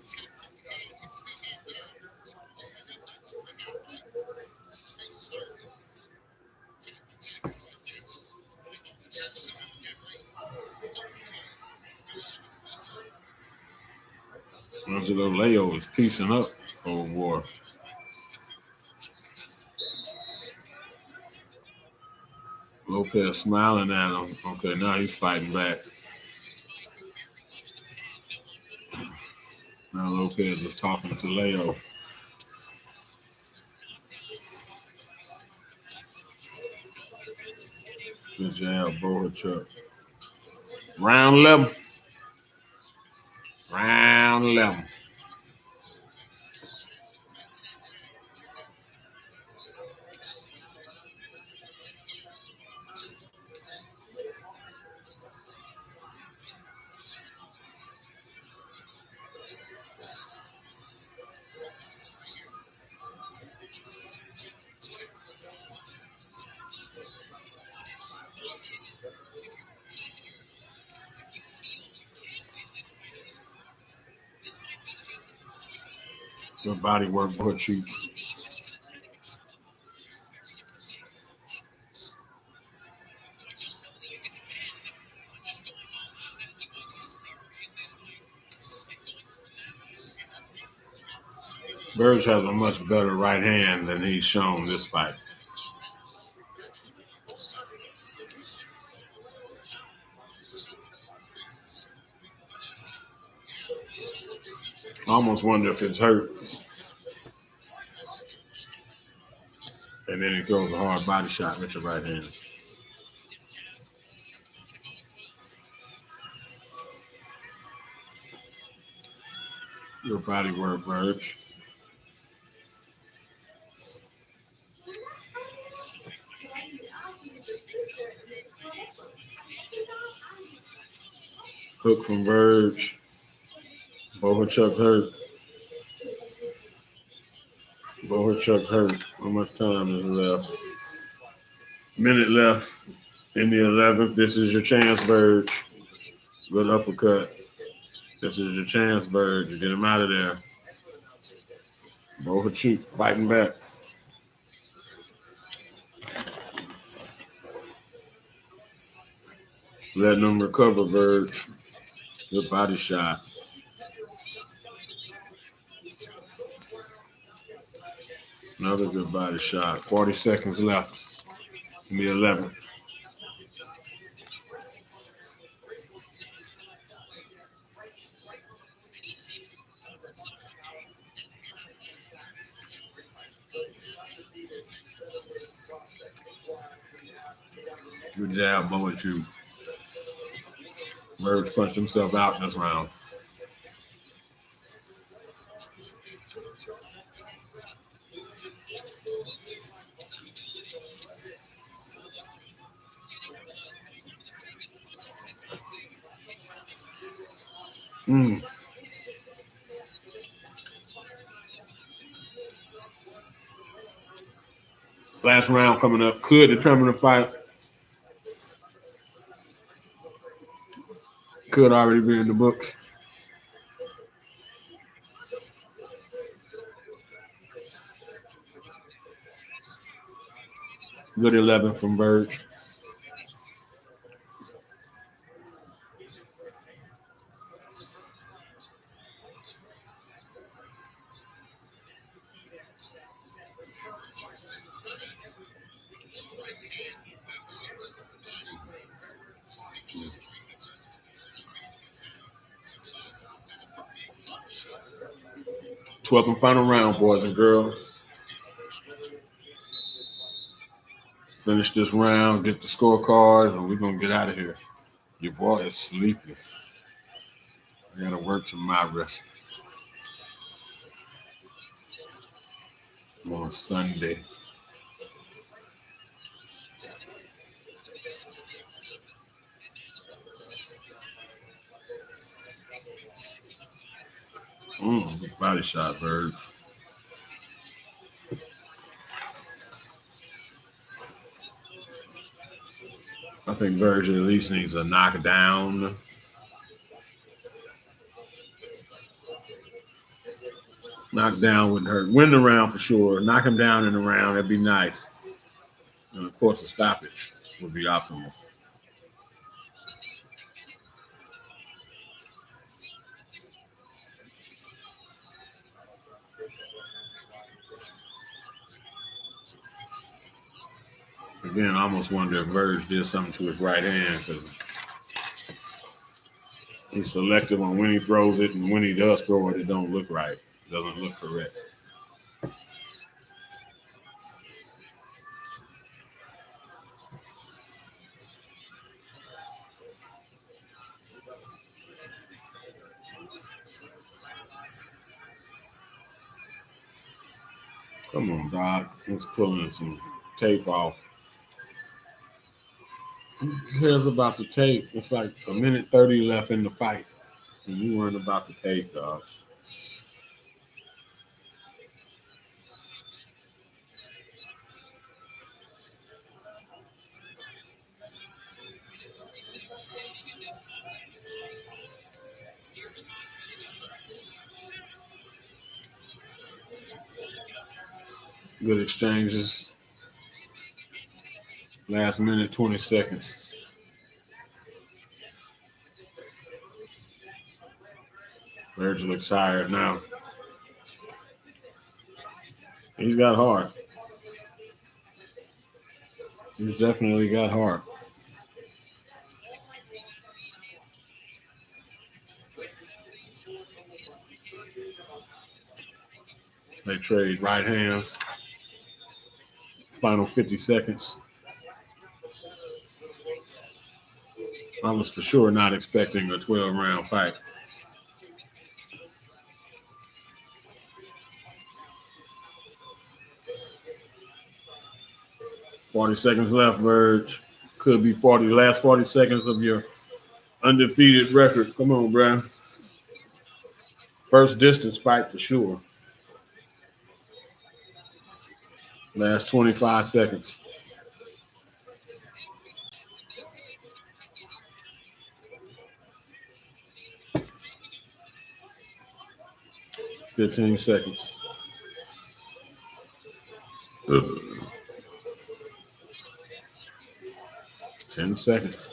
Angelo Leo is piecing up old war. Lopez smiling at him. Okay, now he's fighting back. Now Lopez is talking to Leo. Good job, Bohachuk. Round 11. Round 11. Good body work, Bohachuk. Burge has a much better right hand than he's shown this fight. I almost wonder if it's hurt. And then he throws a hard body shot with the right hand. Good body work, Burge. Hook from Verge. Bohachuk's hurt. Bohachuk's hurt. How much time is left? Minute left in the 11th. This is your chance, Verge. Good uppercut. This is your chance, Verge. You get him out of there. Bohachuk fighting back. Letting him recover, Verge. Good body shot. Another good body shot. 40 seconds left in the 11th. Good job, Bohachuk. Verge punched himself out in this round. Last round coming up could determine the fight. Could already be in the books. Good 11 from Verge. Twelfth and final round, boys and girls. Finish this round, get the scorecards, and we're going to get out of here. Your boy is sleeping. I got to work tomorrow on Sunday. Body shot, Verge. I think Verge at least needs a knockdown. Knockdown wouldn't hurt. Win the round for sure. Knock him down in the round. That'd be nice. And of course, a stoppage would be optimal. Again, I almost wonder if Verge did something to his right hand because he's selective on when he throws it, and when he does throw it, it don't look right. It doesn't look correct. Come on, Doc. Let's pulling some tape off. Who cares about the tape? It's like a minute 30 left in the fight, and you weren't about the tape, dog. Good exchanges. Last minute, 20 seconds. Virgil looks tired now. He's got heart. He's definitely got heart. They trade right hands. Final 50 seconds. I was for sure not expecting a 12-round fight. $40 seconds left, Verge. Could be last 40 seconds of your undefeated record. Come on, bro. First distance fight for sure. Last 25 seconds. $15 seconds. 10 seconds.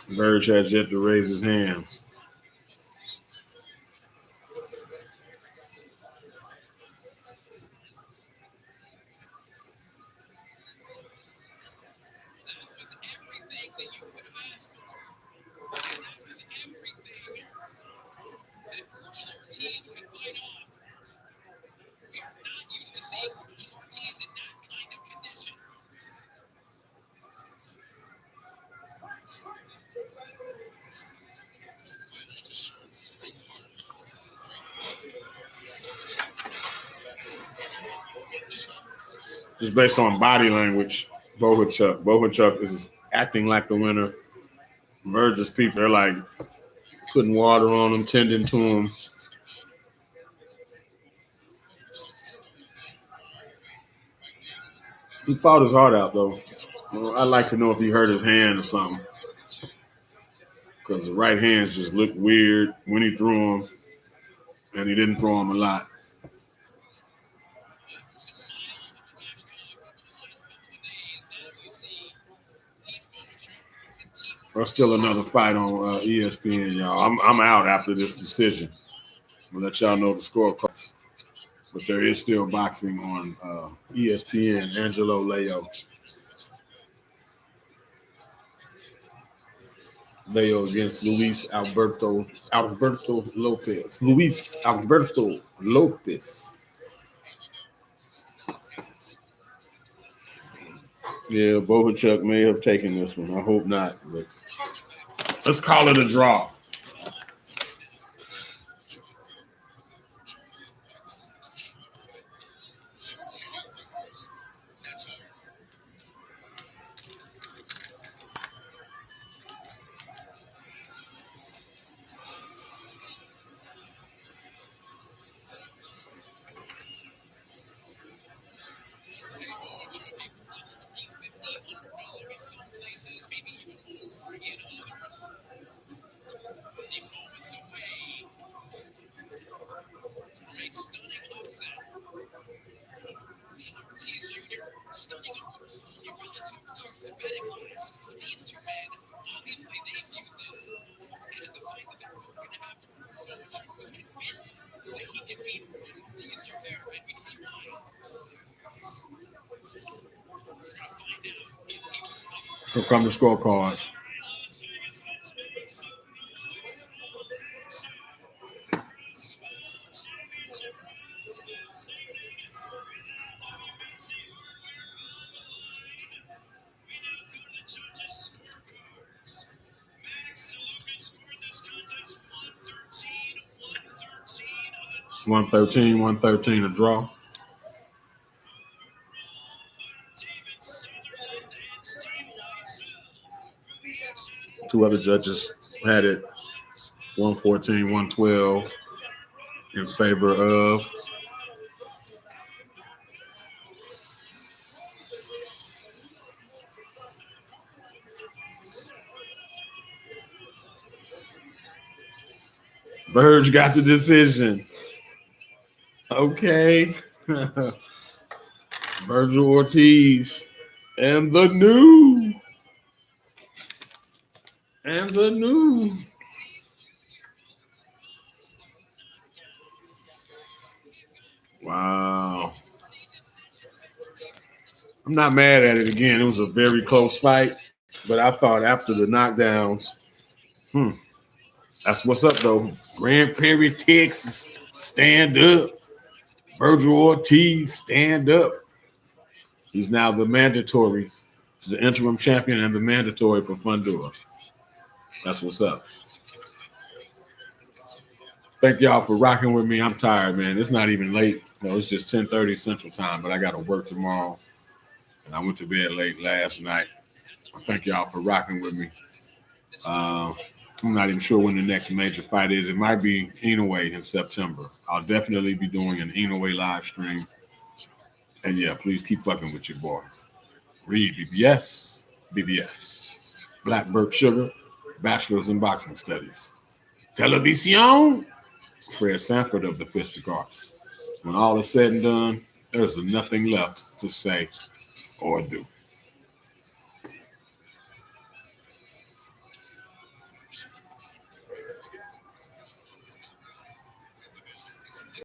Verge has yet to raise his hands. Just based on body language, Bohachuk is acting like the winner. Verge's people, they're like putting water on him, tending to him. He fought his heart out, though. Well, I'd like to know if he hurt his hand or something. Because the right hands just looked weird when he threw them, and he didn't throw them a lot. There's still another fight on ESPN, y'all. I'm out after this decision. I'll let y'all know the scorecards. But there is still boxing on ESPN. Angelo Leo. Leo against Luis Alberto Lopez. Luis Alberto Lopez. Yeah, Bohachuk may have taken this one. I hope not. But let's call it a draw. Here come the scorecards. $113 a draw. Two other judges had it 114-112 in favor of Verge got the decision. Okay. Vergil Ortiz and the new. Wow. I'm not mad at it again. It was a very close fight, but I thought after the knockdowns, that's what's up though. Grand Prairie, Texas, stand up. Vergil Ortiz, stand up. He's now the mandatory. He's the interim champion and the mandatory for Fundura. That's what's up. Thank y'all for rocking with me. I'm tired, man. It's not even late. No, it's just 10:30 Central Time, but I got to work tomorrow. And I went to bed late last night. Thank y'all for rocking with me. I'm not even sure when the next major fight is. It might be Inoue in September. I'll definitely be doing an Inoue live stream. And yeah, please keep fucking with your boy. REED-BBS, BBS. Blackbird Sugar, Bachelor's in Boxing Studies. Television, Fred Sanford of the Fistic Arts. When all is said and done, there's nothing left to say or do.